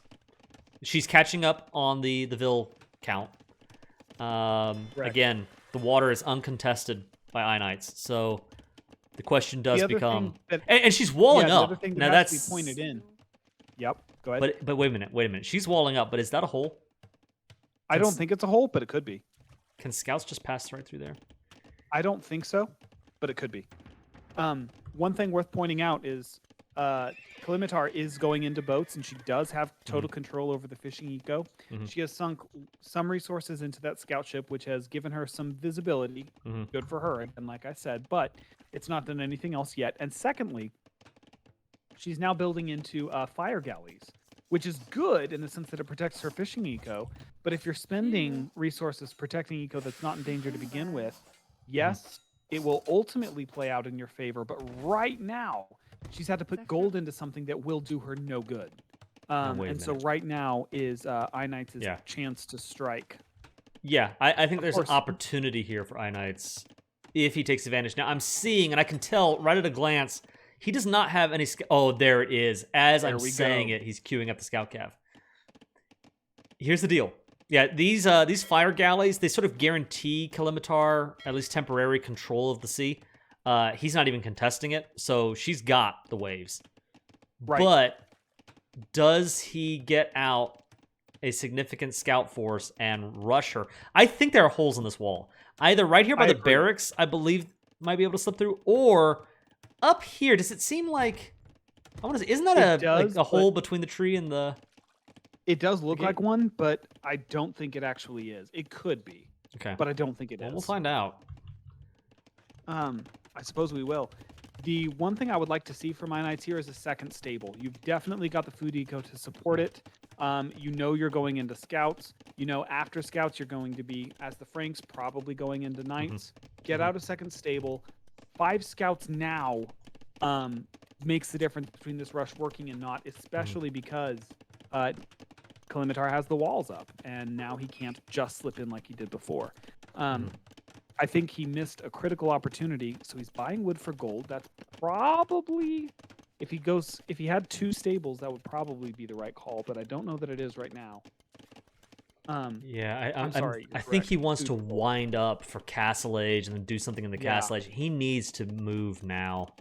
Speaker 1: She's catching up on the Vil count. Again, the water is uncontested by IKnights, so The question does
Speaker 2: The other
Speaker 1: become,
Speaker 2: thing that-
Speaker 1: and she's walling
Speaker 2: the
Speaker 1: up.
Speaker 2: other thing that
Speaker 1: Now
Speaker 2: has to
Speaker 1: that's
Speaker 2: be pointed in. Yep. Go ahead.
Speaker 1: But wait a minute. She's walling up, but is that a hole?
Speaker 2: I don't think it's a hole, but it could be.
Speaker 1: Can scouts just pass right through there?
Speaker 2: I don't think so, but it could be. One thing worth pointing out is Calimehtar is going into boats, and she does have total control over the fishing eco. She has sunk some resources into that scout ship, which has given her some visibility. Good for her, and like I said, but it's not done anything else yet. And secondly, she's now building into fire galleys, which is good in the sense that it protects her fishing eco. But if you're spending resources protecting eco that's not in danger to begin with, yes, it will ultimately play out in your favor. But right now, she's had to put gold into something that will do her no good. And so right now is IKnights' chance to strike.
Speaker 1: Yeah, I think there's an opportunity here for IKnights if he takes advantage. Now, I'm seeing, and I can tell right at a glance, he does not have any... Oh, there it is. As I'm saying it, he's queuing up the scout cav. Here's the deal. Yeah, these fire galleys, they sort of guarantee Calimehtar at least temporary control of the sea. He's not even contesting it, so she's got the waves. Right. But does he get out a significant scout force and rush her? I think there are holes in this wall. Either right here by the barracks, I believe, might be able to slip through, or up here. Does it seem like... I want to say, isn't that a hole between the tree and the...
Speaker 2: It does look like one, but I don't think it actually is. It could be.
Speaker 1: Okay.
Speaker 2: But I don't think it is.
Speaker 1: We'll find out.
Speaker 2: I suppose we will. The one thing I would like to see from IKnights here is a second stable. You've definitely got the food eco to support it. You know you're going into scouts. You know after scouts you're going to be, as the Franks, probably going into knights. Get out a second stable. 5 scouts now makes the difference between this rush working and not, especially because Calimehtar has the walls up, and now he can't just slip in like he did before. I think he missed a critical opportunity, so he's buying wood for gold. That's probably, if he had 2 stables, that would probably be the right call, but I don't know that it is right now.
Speaker 1: I'm sorry. I think he wants to wind up for Castle Age and then do something in the Castle Age. He needs to move now.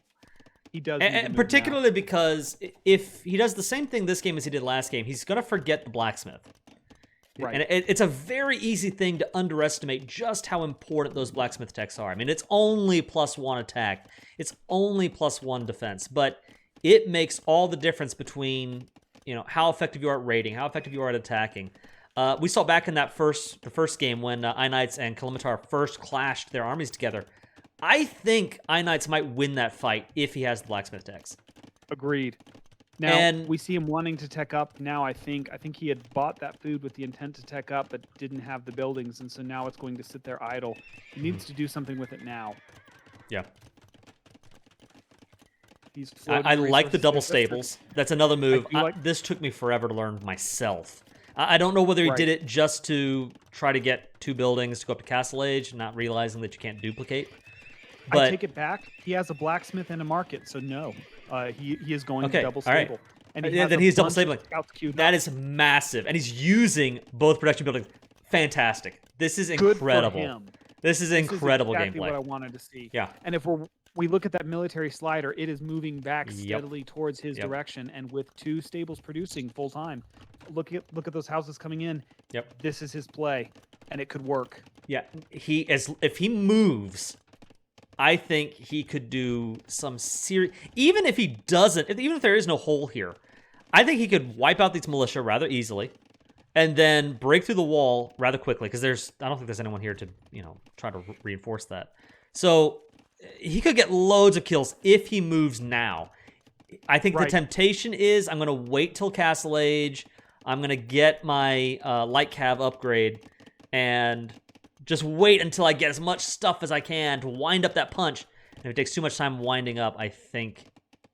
Speaker 2: He does,
Speaker 1: and particularly because if he does the same thing this game as he did last game, he's going to forget the blacksmith. Right. And it's a very easy thing to underestimate just how important those blacksmith techs are. I mean, it's only +1 attack. It's only +1 defense. But it makes all the difference between, how effective you are at raiding, how effective you are at attacking. We saw back in the first game when IKnights and Calimehtar first clashed their armies together. I think IKnights might win that fight if he has the blacksmith techs.
Speaker 2: Agreed. Now, we see him wanting to tech up. Now, I think he had bought that food with the intent to tech up, but didn't have the buildings, and so now it's going to sit there idle. He needs to do something with it now.
Speaker 1: Yeah. I like the double stables. That's another move. This took me forever to learn myself. I don't know whether he did it just to try to get 2 buildings to go up to Castle Age, not realizing that you can't duplicate. But
Speaker 2: I take it back. He has a blacksmith and a market, so no. He is going to double stable.
Speaker 1: Right. And then he's double stabling. That is massive. And he's using both production buildings. Fantastic. This is incredible.
Speaker 2: Good for him.
Speaker 1: This is incredible
Speaker 2: exactly
Speaker 1: gameplay.
Speaker 2: What I wanted to see.
Speaker 1: Yeah.
Speaker 2: And if we look at that military slider, it is moving back steadily towards his direction, and with 2 stables producing full time. Look at those houses coming in.
Speaker 1: Yep.
Speaker 2: This is his play, and it could work.
Speaker 1: Yeah. If he moves, I think he could do some serious... Even if he doesn't, even if there is no hole here, I think he could wipe out these militia rather easily and then break through the wall rather quickly, because I don't think there's anyone here to, try to reinforce that. So he could get loads of kills if he moves now. I think the temptation is I'm going to wait till Castle Age. I'm going to get my light cav upgrade and just wait until I get as much stuff as I can to wind up that punch. And if it takes too much time winding up, I think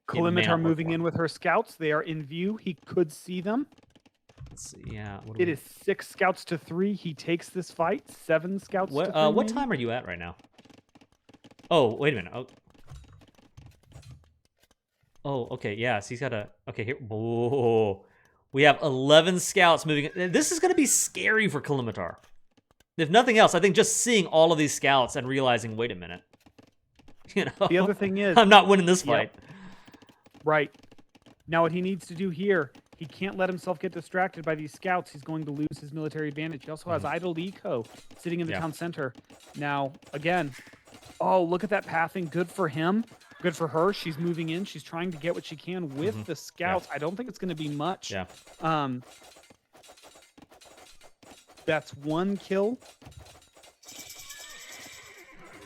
Speaker 2: Calimehtar moving in with her scouts. They are in view. He could see them.
Speaker 1: Let's see. Yeah.
Speaker 2: It is 6 scouts to 3. He takes this fight. 7 scouts to 3.
Speaker 1: What
Speaker 2: maybe?
Speaker 1: time are you at right now? Oh, wait a minute. Oh, okay. Yeah. So he's got a... Okay, here. Whoa. We have 11 scouts moving. This is going to be scary for Calimehtar. If nothing else, I think just seeing all of these scouts and realizing, wait a minute. You know,
Speaker 2: The other thing is,
Speaker 1: I'm not winning this fight.
Speaker 2: Right. Now what he needs to do here, he can't let himself get distracted by these scouts. He's going to lose his military advantage. He also has idled eco sitting in the town center. Now, again, oh, look at that pathing. Good for him. Good for her. She's moving in. She's trying to get what she can with the scouts. I don't think it's going to be much.
Speaker 1: Yeah.
Speaker 2: That's 1 kill.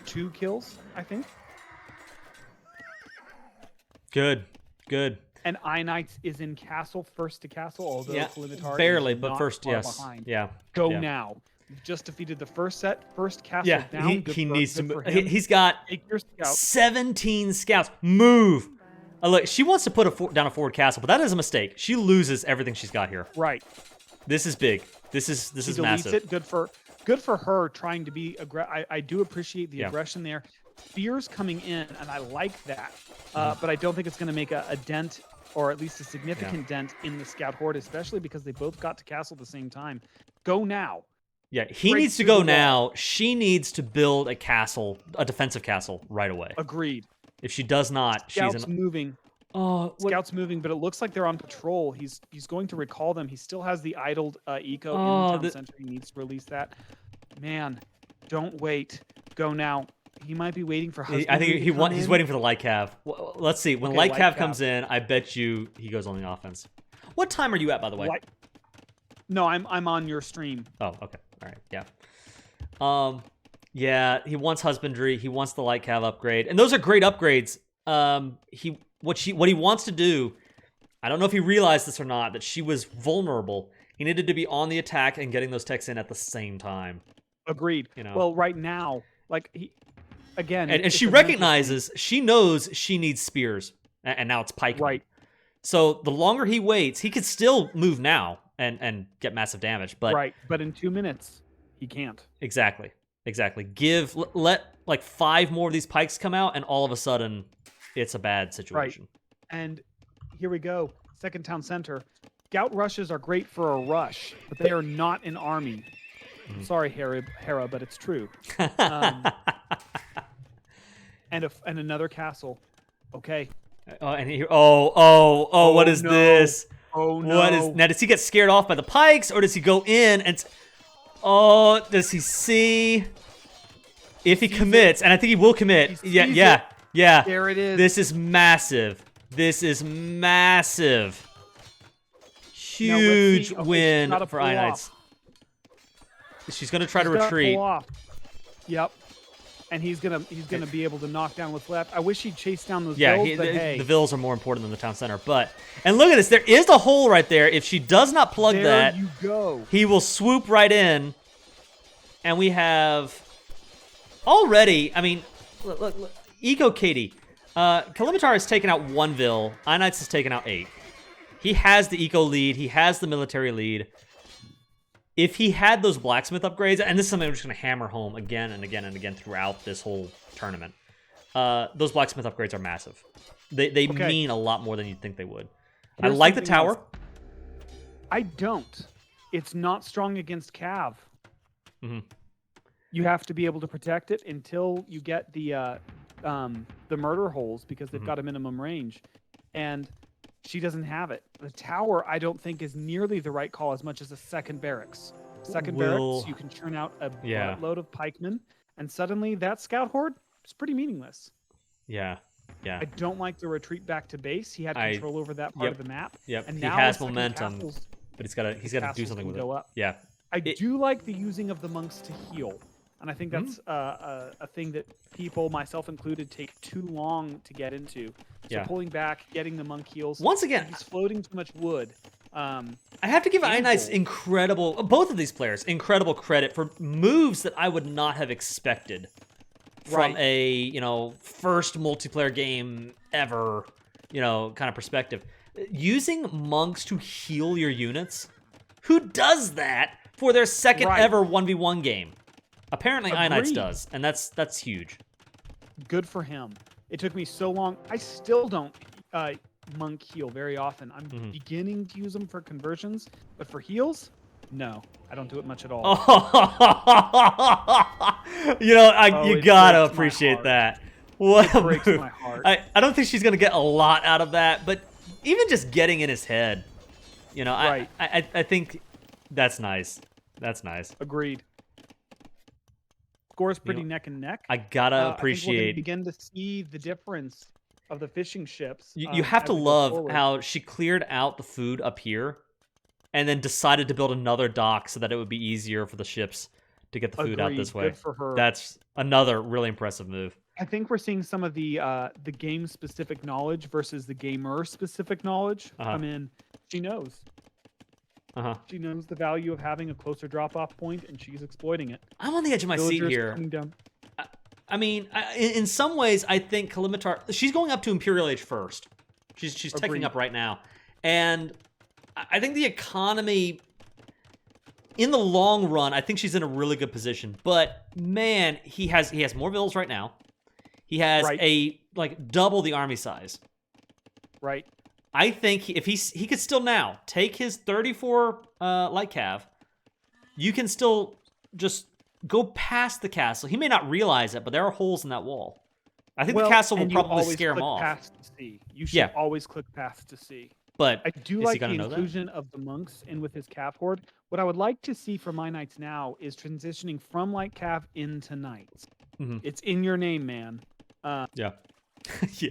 Speaker 2: 2 kills, I think.
Speaker 1: Good.
Speaker 2: And IKnights is in castle, first to castle, although Calimehtar
Speaker 1: barely,
Speaker 2: is
Speaker 1: but
Speaker 2: not
Speaker 1: first,
Speaker 2: far
Speaker 1: yes.
Speaker 2: behind.
Speaker 1: Yeah.
Speaker 2: Go
Speaker 1: yeah.
Speaker 2: now. You've just defeated the first castle down.
Speaker 1: He needs to move.
Speaker 2: Him.
Speaker 1: He's got
Speaker 2: Take your scouts.
Speaker 1: 17 scouts. Move. Look, she wants to put down a forward castle, but that is a mistake. She loses everything she's got here.
Speaker 2: Right.
Speaker 1: This is big. This is massive.
Speaker 2: It. Good for her trying to be aggressive. I do appreciate the aggression there. Fear's coming in, and I like that. But I don't think it's going to make a dent, or at least a significant dent, in the scout horde, especially because they both got to castle at the same time. Go now.
Speaker 1: Yeah, he needs to go now. She needs to build a castle, a defensive castle, right away.
Speaker 2: Agreed.
Speaker 1: If she does not,
Speaker 2: Scouts moving.
Speaker 1: Oh,
Speaker 2: Scouts moving, but it looks like they're on patrol. He's going to recall them. He still has the idled eco in the town center. He needs to release that. Man, don't wait. Go now. He might be waiting for husband.
Speaker 1: I think he's waiting for the light cav. Well, let's see. When light cav comes in, I bet you he goes on the offense. What time are you at, by the way?
Speaker 2: No, I'm on your stream.
Speaker 1: Oh, okay. All right. Yeah. Yeah, he wants husbandry. He wants the light cav upgrade, and those are great upgrades. What he wants to do, I don't know if he realized this or not, that she was vulnerable. He needed to be on the attack and getting those techs in at the same time.
Speaker 2: Agreed.
Speaker 1: You know.
Speaker 2: Well, right now, like again,
Speaker 1: and she recognizes, she knows she needs spears, and now it's pike.
Speaker 2: Right.
Speaker 1: So the longer he waits, he could still move now and get massive damage. But
Speaker 2: right. But in 2 minutes, he can't.
Speaker 1: Exactly. Let like 5 more of these pikes come out, and all of a sudden, it's a bad situation.
Speaker 2: Right. And here we go. Second town center. Scout rushes are great for a rush, but they are not an army. Sorry, Hera, but it's true. And another castle. Okay.
Speaker 1: What is this?
Speaker 2: Oh no!
Speaker 1: What is now? Does he get scared off by the pikes, or does he go in and? Does he see? If he commits, and I think he will commit. Yeah.
Speaker 2: There it is.
Speaker 1: This is massive. Huge win for IKnights. She's gonna try to retreat.
Speaker 2: Pull off. Yep. And he's gonna be able to knock down what's left. I wish he'd chase down those vills, but hey.
Speaker 1: The vills are more important than the town center. And look at this. There is a hole right there. If she does not plug that,
Speaker 2: you go.
Speaker 1: He will swoop right in. And we have already. I mean, look. Eco Katie. Calimehtar has taken out 1 vill. IKnights has taken out 8. He has the eco lead. He has the military lead. If he had those blacksmith upgrades, and this is something I'm just going to hammer home again and again and again throughout this whole tournament, those blacksmith upgrades are massive. They mean a lot more than you'd think they would. I like the tower.
Speaker 2: Else. I don't. It's not strong against Cav. You have to be able to protect it until you get the murder holes, because they've got a minimum range. And she doesn't have it. The tower, I don't think, is nearly the right call as much as a second barracks. Barracks, you can churn out a load of pikemen, and suddenly that scout horde is pretty meaningless.
Speaker 1: Yeah.
Speaker 2: I don't like the retreat back to base. He had control over that part of the map.
Speaker 1: And
Speaker 2: he
Speaker 1: now has momentum, but he's got to do something with it.
Speaker 2: Up.
Speaker 1: Yeah.
Speaker 2: I do like the using of the monks to heal. And I think that's a thing that people, myself included, take too long to get into. So pulling back, getting the monk heals.
Speaker 1: Once again,
Speaker 2: he's floating too much wood.
Speaker 1: I have to give IKnights both of these players, incredible credit for moves that I would not have expected from a, first multiplayer game ever, kind of perspective. Using monks to heal your units? Who does that for their second ever 1v1 game? Apparently, IKnights does, and that's huge.
Speaker 2: Good for him. It took me so long. I still don't monk heal very often. I'm beginning to use them for conversions, but for heals, no, I don't do it much at all.
Speaker 1: You gotta appreciate that. What
Speaker 2: It
Speaker 1: a
Speaker 2: breaks
Speaker 1: move.
Speaker 2: my heart.
Speaker 1: I don't think she's going to get a lot out of that, but even just getting in his head, you know,
Speaker 2: Right.
Speaker 1: I think that's nice. That's nice.
Speaker 2: Agreed. Score's pretty
Speaker 1: You know,
Speaker 2: neck and neck.
Speaker 1: I gotta
Speaker 2: I think we're going to
Speaker 1: appreciate.
Speaker 2: begin to see the difference of the fishing ships.
Speaker 1: You have to
Speaker 2: as we go
Speaker 1: love
Speaker 2: forward.
Speaker 1: how she cleared out the food up here and then decided to build another dock so that it would be easier for the ships to get the food out this
Speaker 2: Agreed.
Speaker 1: way.
Speaker 2: Good for her.
Speaker 1: That's another really impressive move.
Speaker 2: I think we're seeing some of the game specific knowledge versus the gamer specific knowledge come in. She knows. She knows the value of having a closer drop off point, and she's exploiting it.
Speaker 1: I'm on the edge of my seat
Speaker 2: Villagers
Speaker 1: here.
Speaker 2: coming down.
Speaker 1: I mean, in some ways, I think Calimehtar, she's going up to Imperial Age first. She's taking up right now. And I think the economy, in the long run, I think she's in a really good position. But man, he has more villas right now. He has double the army size.
Speaker 2: Right.
Speaker 1: I think if he could still now take his 34 light cav, you can still just go past the castle. He may not realize it, but there are holes in that wall. I think the castle will probably scare him off.
Speaker 2: Past to see. You should always click past to see.
Speaker 1: But
Speaker 2: I do like the inclusion of the monks in with his cav horde. What I would like to see from my knights now is transitioning from light cav into knights. It's in your name, man.
Speaker 1: Yeah,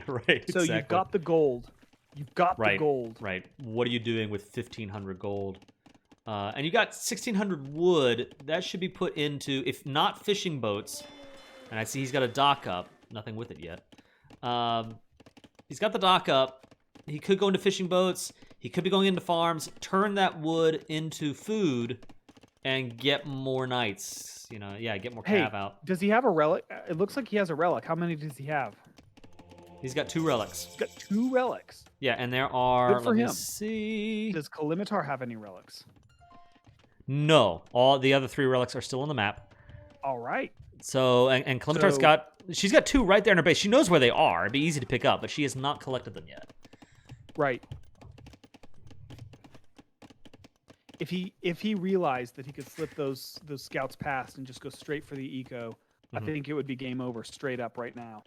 Speaker 1: right.
Speaker 2: So you've got the gold. You've got the gold.
Speaker 1: Right. What are you doing with 1,500 gold? And you got 1,600 wood. That should be put into, if not fishing boats, and I see he's got a dock up. Nothing with it yet. He's got the dock up. He could go into fishing boats. He could be going into farms. Turn that wood into food and get more knights. You know, get more cav out.
Speaker 2: Does he have a relic? It looks like he has a relic. How many does he have?
Speaker 1: He's got 2 relics.
Speaker 2: He's got 2 relics.
Speaker 1: Yeah, and there are.
Speaker 2: Good for him.
Speaker 1: See.
Speaker 2: Does Calimehtar have any relics?
Speaker 1: No, all the other 3 relics are still on the map.
Speaker 2: All right.
Speaker 1: So and Calimehtar's she's got 2 right there in her base. She knows where they are. It'd be easy to pick up, but she has not collected them yet.
Speaker 2: Right. If he realized that he could slip those scouts past and just go straight for the eco, I think it would be game over straight up right now.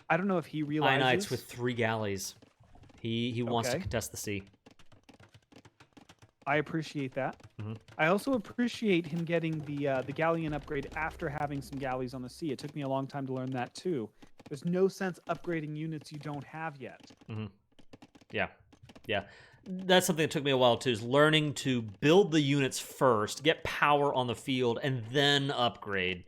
Speaker 2: I don't know if he realizes.
Speaker 1: IKnights with 3 galleys. He wants to contest the sea.
Speaker 2: I appreciate that. I also appreciate him getting the galleon upgrade after having some galleys on the sea. It took me a long time to learn that too. There's no sense upgrading units you don't have yet.
Speaker 1: Yeah. That's something that took me a while too, is learning to build the units first, get power on the field, and then upgrade.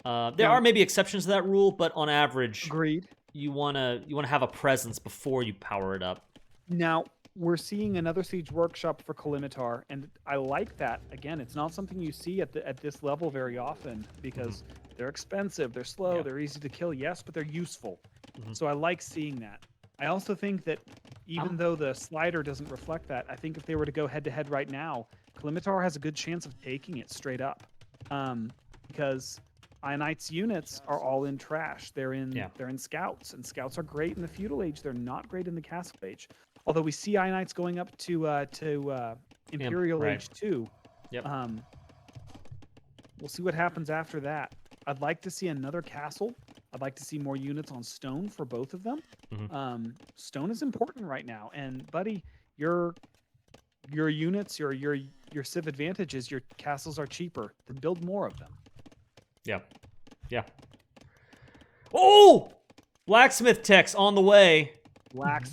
Speaker 1: There are maybe exceptions to that rule, but on average,
Speaker 2: agreed.
Speaker 1: You wanna have a presence before you power it up.
Speaker 2: Now we're seeing another siege workshop for Calimehtar, and I like that. Again, it's not something you see at this level very often because they're expensive, they're slow, they're easy to kill, yes, but they're useful. So I like seeing that. I also think that even though the slider doesn't reflect that, I think if they were to go head-to-head right now, Calimehtar has a good chance of taking it straight up. Because IKnights units are all in trash. They're in scouts, and scouts are great in the feudal age. They're not great in the castle age. Although we see IKnights going up to Imperial Age 2.
Speaker 1: Yep.
Speaker 2: We'll see what happens after that. I'd like to see another castle. I'd like to see more units on stone for both of them. Stone is important right now, and buddy, your units, your civ advantages, your castles are cheaper. Then build more of them.
Speaker 1: Yeah. Oh, blacksmith tech's on the way.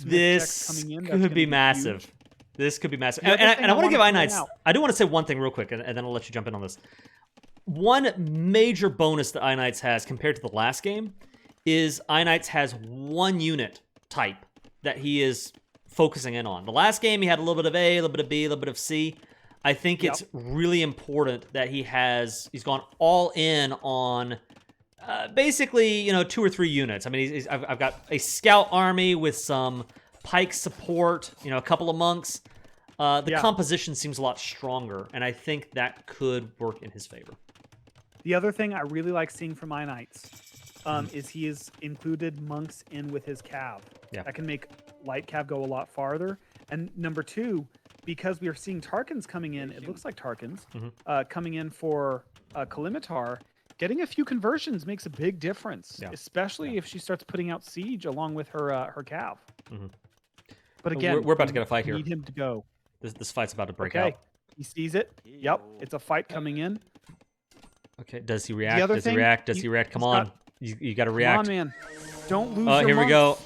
Speaker 2: This coming in.
Speaker 1: Could be massive. Huge. This could be massive. And I want to give IKnights. I do want to say one thing real quick, and then I'll let you jump in on this. One major bonus that IKnights has compared to the last game is IKnights has 1 unit type that he is focusing in on. The last game, he had a little bit of A, a little bit of B, a little bit of C. I think it's really important that he's gone all in on basically, 2 or 3 units. I mean, I've got a scout army with some pike support, a couple of monks. The composition seems a lot stronger, and I think that could work in his favor.
Speaker 2: The other thing I really like seeing from IKnights is he has included monks in with his cav. That can make light cav go a lot farther. And number 2, because we are seeing Tarkans coming in, it looks like Tarkans coming in for Calimehtar, getting a few conversions makes a big difference,
Speaker 1: Yeah.
Speaker 2: especially if she starts putting out siege along with her cav. But
Speaker 1: So
Speaker 2: again,
Speaker 1: we're about to get a fight
Speaker 2: we
Speaker 1: here.
Speaker 2: need him to go.
Speaker 1: This fight's about to break
Speaker 2: Okay,
Speaker 1: out.
Speaker 2: he sees it. Yep, it's a fight coming in.
Speaker 1: Okay, does he react?
Speaker 2: other
Speaker 1: Does he
Speaker 2: thing,
Speaker 1: react? Does he react? Come
Speaker 2: he's
Speaker 1: on.
Speaker 2: got-
Speaker 1: You got to
Speaker 2: Come
Speaker 1: react.
Speaker 2: on, man. Don't lose
Speaker 1: Oh,
Speaker 2: your
Speaker 1: here we
Speaker 2: monks.
Speaker 1: go.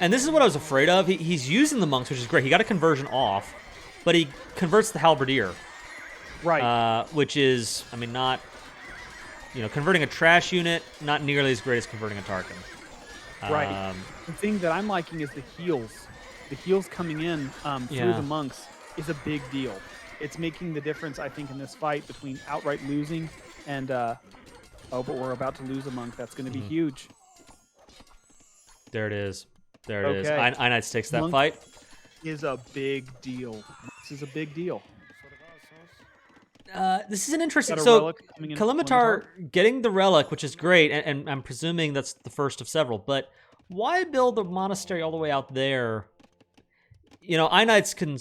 Speaker 1: And this is what I was afraid of. He's using the monks, which is great. He got a conversion off, but he converts the halberdier.
Speaker 2: Right.
Speaker 1: Which is, I mean, not, converting a trash unit, not nearly as great as converting a Tarkin.
Speaker 2: Right. The thing that I'm liking is the heals. The heals coming in through the monks is a big deal. It's making the difference, I think, in this fight between outright losing and, but we're about to lose a monk. That's going to be huge.
Speaker 1: There it is. There it is.
Speaker 2: Okay.
Speaker 1: IKnights takes that
Speaker 2: Monk
Speaker 1: fight.
Speaker 2: is a big deal. This is a big deal.
Speaker 1: This is an interesting.
Speaker 2: Got a
Speaker 1: So,
Speaker 2: relic coming in
Speaker 1: Calimehtar getting the relic, which is great, and I'm presuming that's the first of several. But why build a monastery all the way out there? IKnights can,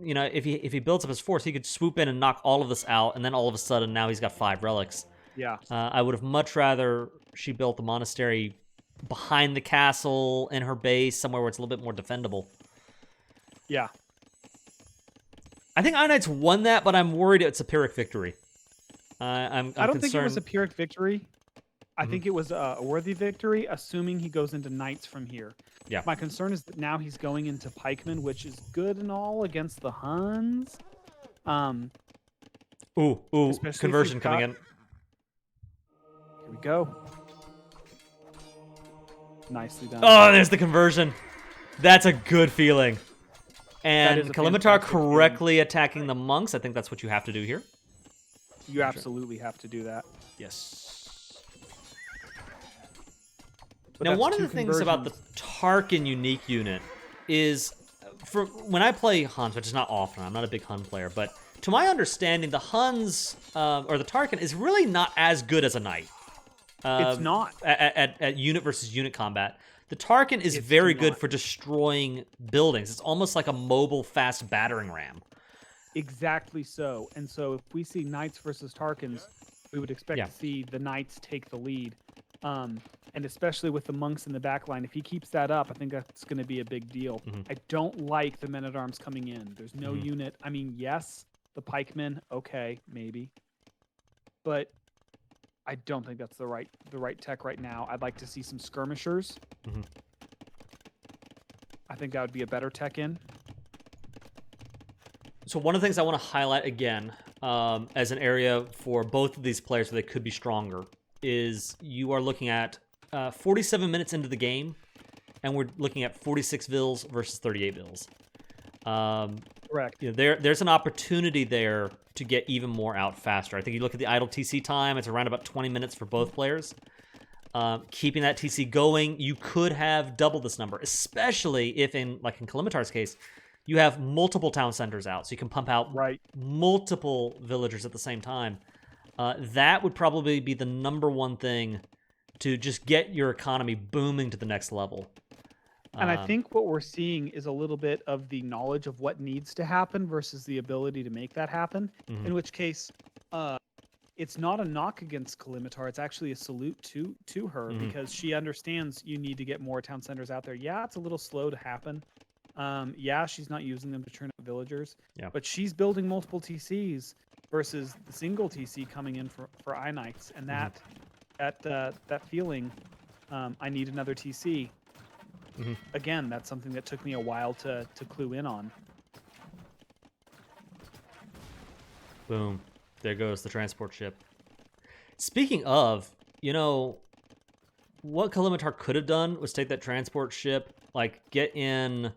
Speaker 1: if he builds up his force, he could swoop in and knock all of this out, and then all of a sudden now he's got 5 relics.
Speaker 2: Yeah.
Speaker 1: I would have much rather she built the monastery behind the castle in her base, somewhere where it's a little bit more defendable.
Speaker 2: Yeah.
Speaker 1: I think IKnights won that, but I'm worried it's a Pyrrhic victory. I'm
Speaker 2: I don't
Speaker 1: concerned.
Speaker 2: think it was a Pyrrhic victory. I think it was a worthy victory, assuming he goes into Knights from here.
Speaker 1: Yeah.
Speaker 2: My concern is that now he's going into Pikemen, which is good and all against the Huns.
Speaker 1: Ooh,
Speaker 2: especially if
Speaker 1: conversion
Speaker 2: you've
Speaker 1: coming
Speaker 2: got-
Speaker 1: in.
Speaker 2: Here we go. Nicely done.
Speaker 1: Oh, there's the conversion. That's a good feeling.
Speaker 2: That
Speaker 1: And
Speaker 2: is a
Speaker 1: Calimehtar
Speaker 2: fantastic feeling.
Speaker 1: correctly attacking the monks. I think that's what you have to do here.
Speaker 2: You absolutely have to do that.
Speaker 1: Yes.
Speaker 2: But
Speaker 1: Now,
Speaker 2: that's
Speaker 1: one of
Speaker 2: 2
Speaker 1: the things about the Tarkin unique unit is, when I play Huns, which is not often, I'm not a big Hun player, but to my understanding, the Huns, or the Tarkin, is really not as good as a Knight.
Speaker 2: It's not.
Speaker 1: At unit versus unit combat. The Tarkin is very good for destroying buildings. It's almost like a mobile, fast battering ram.
Speaker 2: Exactly so. And so if we see Knights versus Tarkins, we would expect to see the Knights take the lead. And especially with the monks in the back line, if he keeps that up, I think that's going to be a big deal. I don't like the men-at-arms coming in. There's no unit. I mean, yes, the pikemen, okay, maybe. But I don't think that's the right tech right now. I'd like to see some skirmishers. I think that would be a better tech in.
Speaker 1: So one of the things I want to highlight again, as an area for both of these players where they could be stronger, is you are looking at 47 minutes into the game, and we're looking at 46 vills versus 38 vills.
Speaker 2: Correct.
Speaker 1: There's an opportunity there to get even more out faster. I think you look at the idle TC time; it's around about 20 minutes for both players. Keeping that TC going, you could have double this number, especially if, like in Calimehtar's case, you have multiple town centers out, so you can pump out multiple villagers at the same time. That would probably be the number one thing to just get your economy booming to the next level.
Speaker 2: And I think what we're seeing is a little bit of the knowledge of what needs to happen versus the ability to make that happen. In which case, it's not a knock against Calimehtar. It's actually a salute to her because she understands you need to get more town centers out there. Yeah, it's a little slow to happen. Yeah, she's not using them to turn out villagers.
Speaker 1: Yeah.
Speaker 2: But she's building multiple TCs versus the single TC coming in for IKnights. And that feeling, I need another TC. Again, that's something that took me a while to clue in on.
Speaker 1: Boom. There goes the transport ship. Speaking of, what Calimehtar could have done was take that transport ship, get in,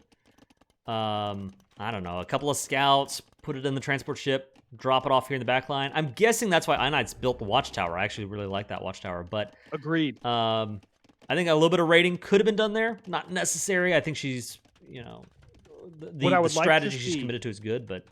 Speaker 1: I don't know, a couple of scouts, put it in the transport ship, drop it off here in the back line. I'm guessing that's why IKnights built the watchtower. I actually really like that watchtower, but
Speaker 2: agreed.
Speaker 1: I think a little bit of raiding could have been done there. Not necessary. I think she's, the strategy she's committed to is good, but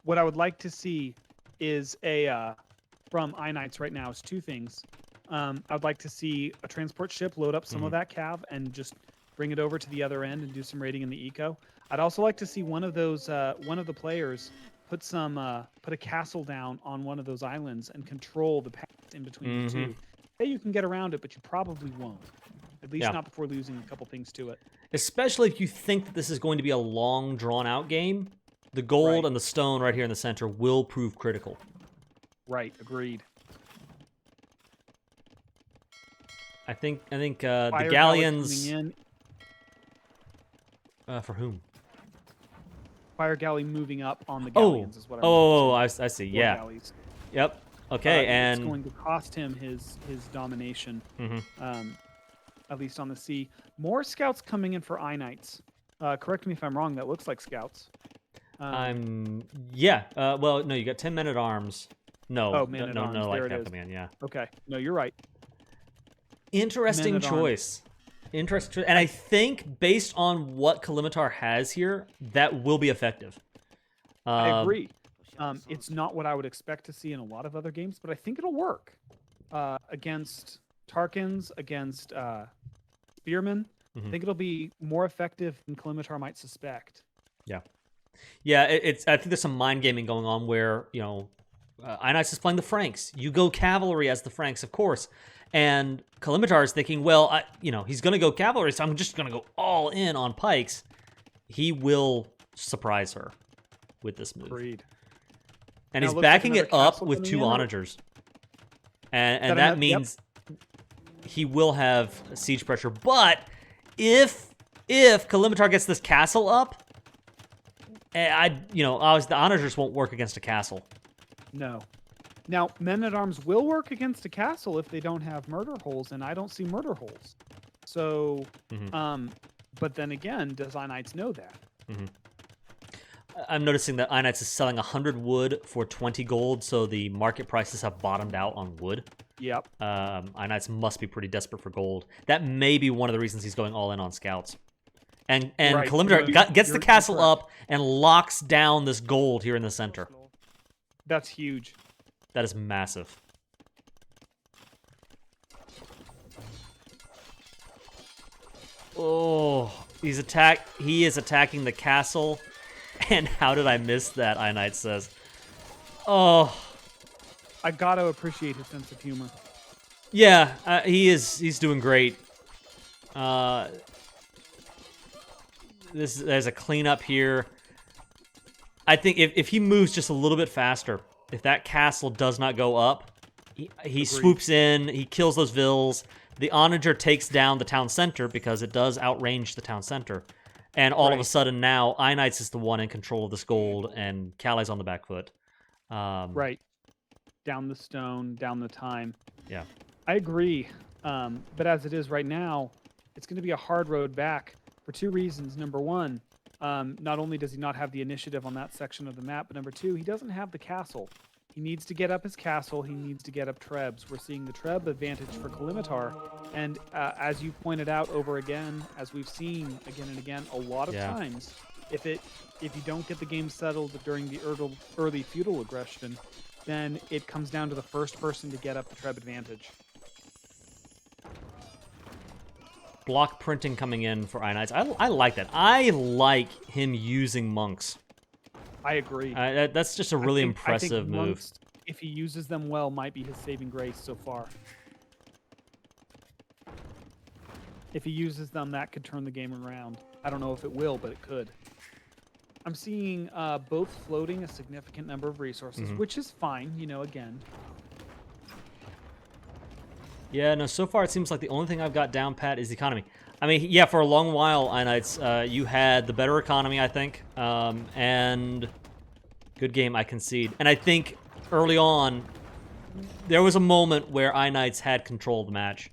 Speaker 2: what I would like to see is from IKnights right now is 2 things. I'd like to see a transport ship load up some of that cav and just bring it over to the other end and do some raiding in the eco. I'd also like to see one of the players put a castle down on one of those islands and control the path in between the two. Yeah, you can get around it, but you probably won't. At least not before losing a couple things to it.
Speaker 1: Especially if you think that this is going to be a long, drawn-out game, the gold and the stone right here in the center will prove critical.
Speaker 2: Right, agreed.
Speaker 1: I think the galleons.
Speaker 2: In.
Speaker 1: For whom?
Speaker 2: Fire galley moving up on the galleons is what I
Speaker 1: I see. Yeah.
Speaker 2: Galleys.
Speaker 1: Yep. Okay, and
Speaker 2: it's going to cost him his domination. At least on the sea. More scouts coming in for IKnights. Correct me if I'm wrong. That looks like scouts.
Speaker 1: Yeah. Well, no, you got 10 men at arms. No.
Speaker 2: Oh, men at arms.
Speaker 1: No,
Speaker 2: there
Speaker 1: like
Speaker 2: it is.
Speaker 1: coming in. Yeah.
Speaker 2: Okay. No, you're right.
Speaker 1: Interesting choice. Interesting. And I think based on what Calimehtar has here, that will be effective.
Speaker 2: I agree. It's not what I would expect to see in a lot of other games, but I think it'll work against Tarkans, against Spearmen. I think it'll be more effective than Calimehtar might suspect.
Speaker 1: Yeah. Yeah, I think there's some mind gaming going on where, IKnights is playing the Franks. You go cavalry as the Franks, of course. And Calimehtar is thinking, well, he's going to go cavalry, so I'm just going to go all in on pikes. He will surprise her with this move.
Speaker 2: Agreed.
Speaker 1: And he's backing it up with 2 onagers. And that means he will have siege pressure. But if Calimehtar gets this castle up, the onagers won't work against a castle.
Speaker 2: No. Now, men-at-arms will work against a castle if they don't have murder holes, and I don't see murder holes. So, but then again, does IKnights know that?
Speaker 1: I'm noticing that IKnights is selling 100 wood for 20 gold, so the market prices have bottomed out on wood.
Speaker 2: Yep.
Speaker 1: IKnights must be pretty desperate for gold. That may be one of the reasons he's going all in on scouts. And Calimehtar gets the castle up and locks down this gold here in the center.
Speaker 2: That's huge.
Speaker 1: That is massive. Oh, he is attacking the castle. And how did I miss that, IKnights says. Oh.
Speaker 2: I gotta appreciate his sense of humor.
Speaker 1: Yeah, he's doing great. There's a cleanup here. I think if he moves just a little bit faster, if that castle does not go up, he swoops in, he kills those vills. The onager takes down the town center because it does outrange the town center. And all of a sudden now, IKnights is the one in control of this gold, and Callie's on the back foot.
Speaker 2: Right. Down the stone, down the time.
Speaker 1: Yeah.
Speaker 2: I agree. But as it is right now, it's going to be a hard road back for 2 reasons. Number one, not only does he not have the initiative on that section of the map, but number 2, he doesn't have the castle. He needs to get up his castle. He needs to get up Trebs. We're seeing the Treb advantage for Calimehtar. And as you pointed out over again, as we've seen again and again, a lot of times, if you don't get the game settled during the early feudal aggression, then it comes down to the first person to get up the Treb advantage.
Speaker 1: Block printing coming in for IKnights. I like that. I like him using monks.
Speaker 2: I agree.
Speaker 1: That's just a really impressive move.
Speaker 2: Monks, if he uses them well, might be his saving grace so far. If he uses them, that could turn the game around. I don't know if it will, but it could. I'm seeing both floating a significant number of resources, which is fine, again.
Speaker 1: Yeah, no, so far it seems like the only thing I've got down pat is the economy. I mean, yeah, for a long while, IKnights, you had the better economy, I think, and good game, I concede. And I think early on, there was a moment where IKnights had control of the match.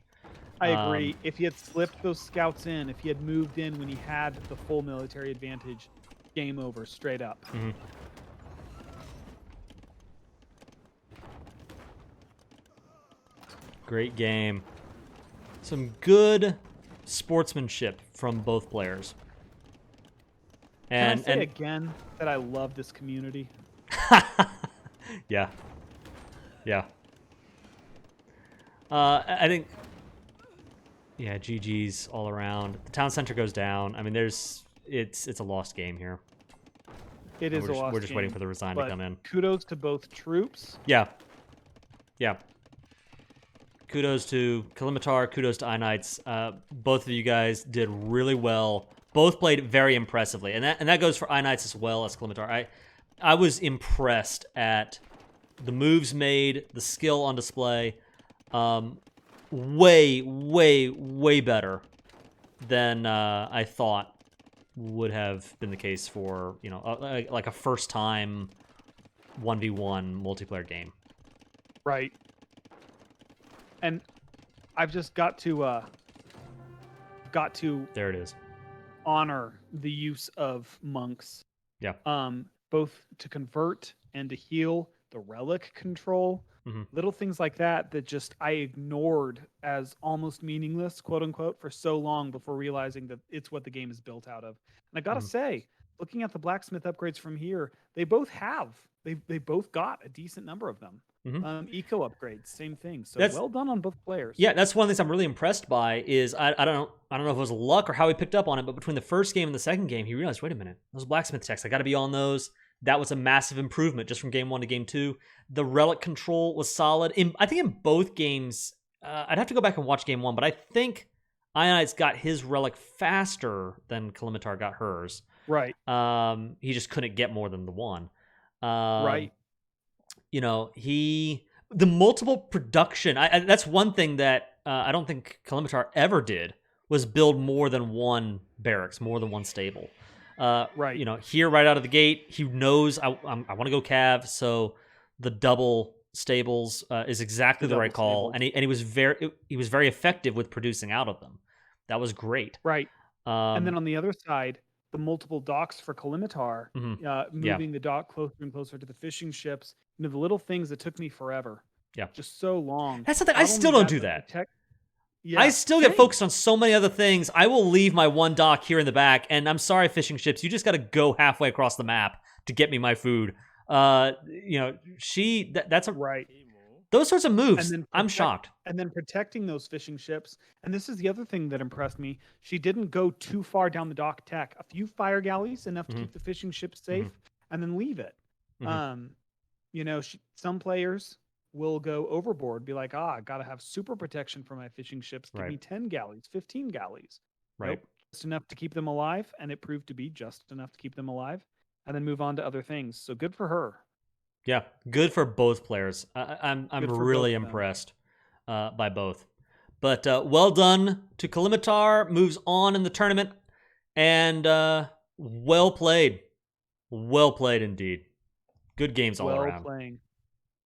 Speaker 2: I agree. If he had slipped those scouts in, if he had moved in when he had the full military advantage, game over, straight up.
Speaker 1: Great game. Some good sportsmanship from both players.
Speaker 2: Can I say again that I love this community?
Speaker 1: Yeah. Yeah. I think... Yeah, GG's all around. The town center goes down. I mean, it's a lost game here.
Speaker 2: It
Speaker 1: And
Speaker 2: is a lost
Speaker 1: we're just waiting
Speaker 2: game,
Speaker 1: for the resign to
Speaker 2: but
Speaker 1: come in.
Speaker 2: kudos to both troops.
Speaker 1: Yeah. Yeah. Kudos to Calimehtar, kudos to IKnights. Both of you guys did really well. Both played very impressively. And that goes for IKnights as well as Calimehtar. I was impressed at the moves made, the skill on display. Way, way, way better than I thought would have been the case for, like a first time 1v1 multiplayer game.
Speaker 2: Right. And I've just got to
Speaker 1: There it is.
Speaker 2: honor the use of monks.
Speaker 1: Yeah.
Speaker 2: Both to convert and to heal, the relic control, little things like that just I ignored as almost meaningless, quote unquote, for so long before realizing that it's what the game is built out of. And I gotta say, looking at the blacksmith upgrades from here, they both got a decent number of them. Eco upgrades, same thing. So well done on both players.
Speaker 1: Yeah, that's one of the things I'm really impressed by is I don't know if it was luck or how he picked up on it, but between the first game and the second game, he realized, wait a minute, those blacksmith techs, I got to be on those. That was a massive improvement just from game 1 to game 2. The relic control was solid. I think in both games, I'd have to go back and watch game 1, but I think IKnights got his relic faster than Calimehtar got hers.
Speaker 2: Right.
Speaker 1: He just couldn't get more than the one.
Speaker 2: Right.
Speaker 1: The multiple production, that's one thing that I don't think Calimehtar ever did, was build more than one barracks, more than one stable.
Speaker 2: Right.
Speaker 1: Here right out of the gate, he knows I want to go cav, so the double stables is exactly the right call, and he was very effective with producing out of them. That was great.
Speaker 2: Right. And then on the other side, the multiple docks for Calimehtar, moving the dock closer and closer to the fishing ships, the little things that took me forever.
Speaker 1: Yeah.
Speaker 2: Just so long.
Speaker 1: That's the thing. I still don't do that.
Speaker 2: Yeah,
Speaker 1: I still get focused on so many other things. I will leave my one dock here in the back, and I'm sorry, fishing ships, you just got to go halfway across the map to get me my food. That's a
Speaker 2: right.
Speaker 1: Those sorts of moves, I'm shocked.
Speaker 2: And then protecting those fishing ships. And this is the other thing that impressed me. She didn't go too far down the dock tech. A few fire galleys, enough to keep the fishing ships safe, and then leave it. Some players will go overboard, be like, I got to have super protection for my fishing ships. Give me 10 galleys, 15 galleys.
Speaker 1: Right.
Speaker 2: Nope, just enough to keep them alive, and it proved to be just enough to keep them alive, and then move on to other things. So good for her.
Speaker 1: Yeah, good for both players. I'm really impressed by both. But well done to Calimehtar. Moves on in the tournament, and well played. Well played indeed. Good games all around.
Speaker 2: Well playing.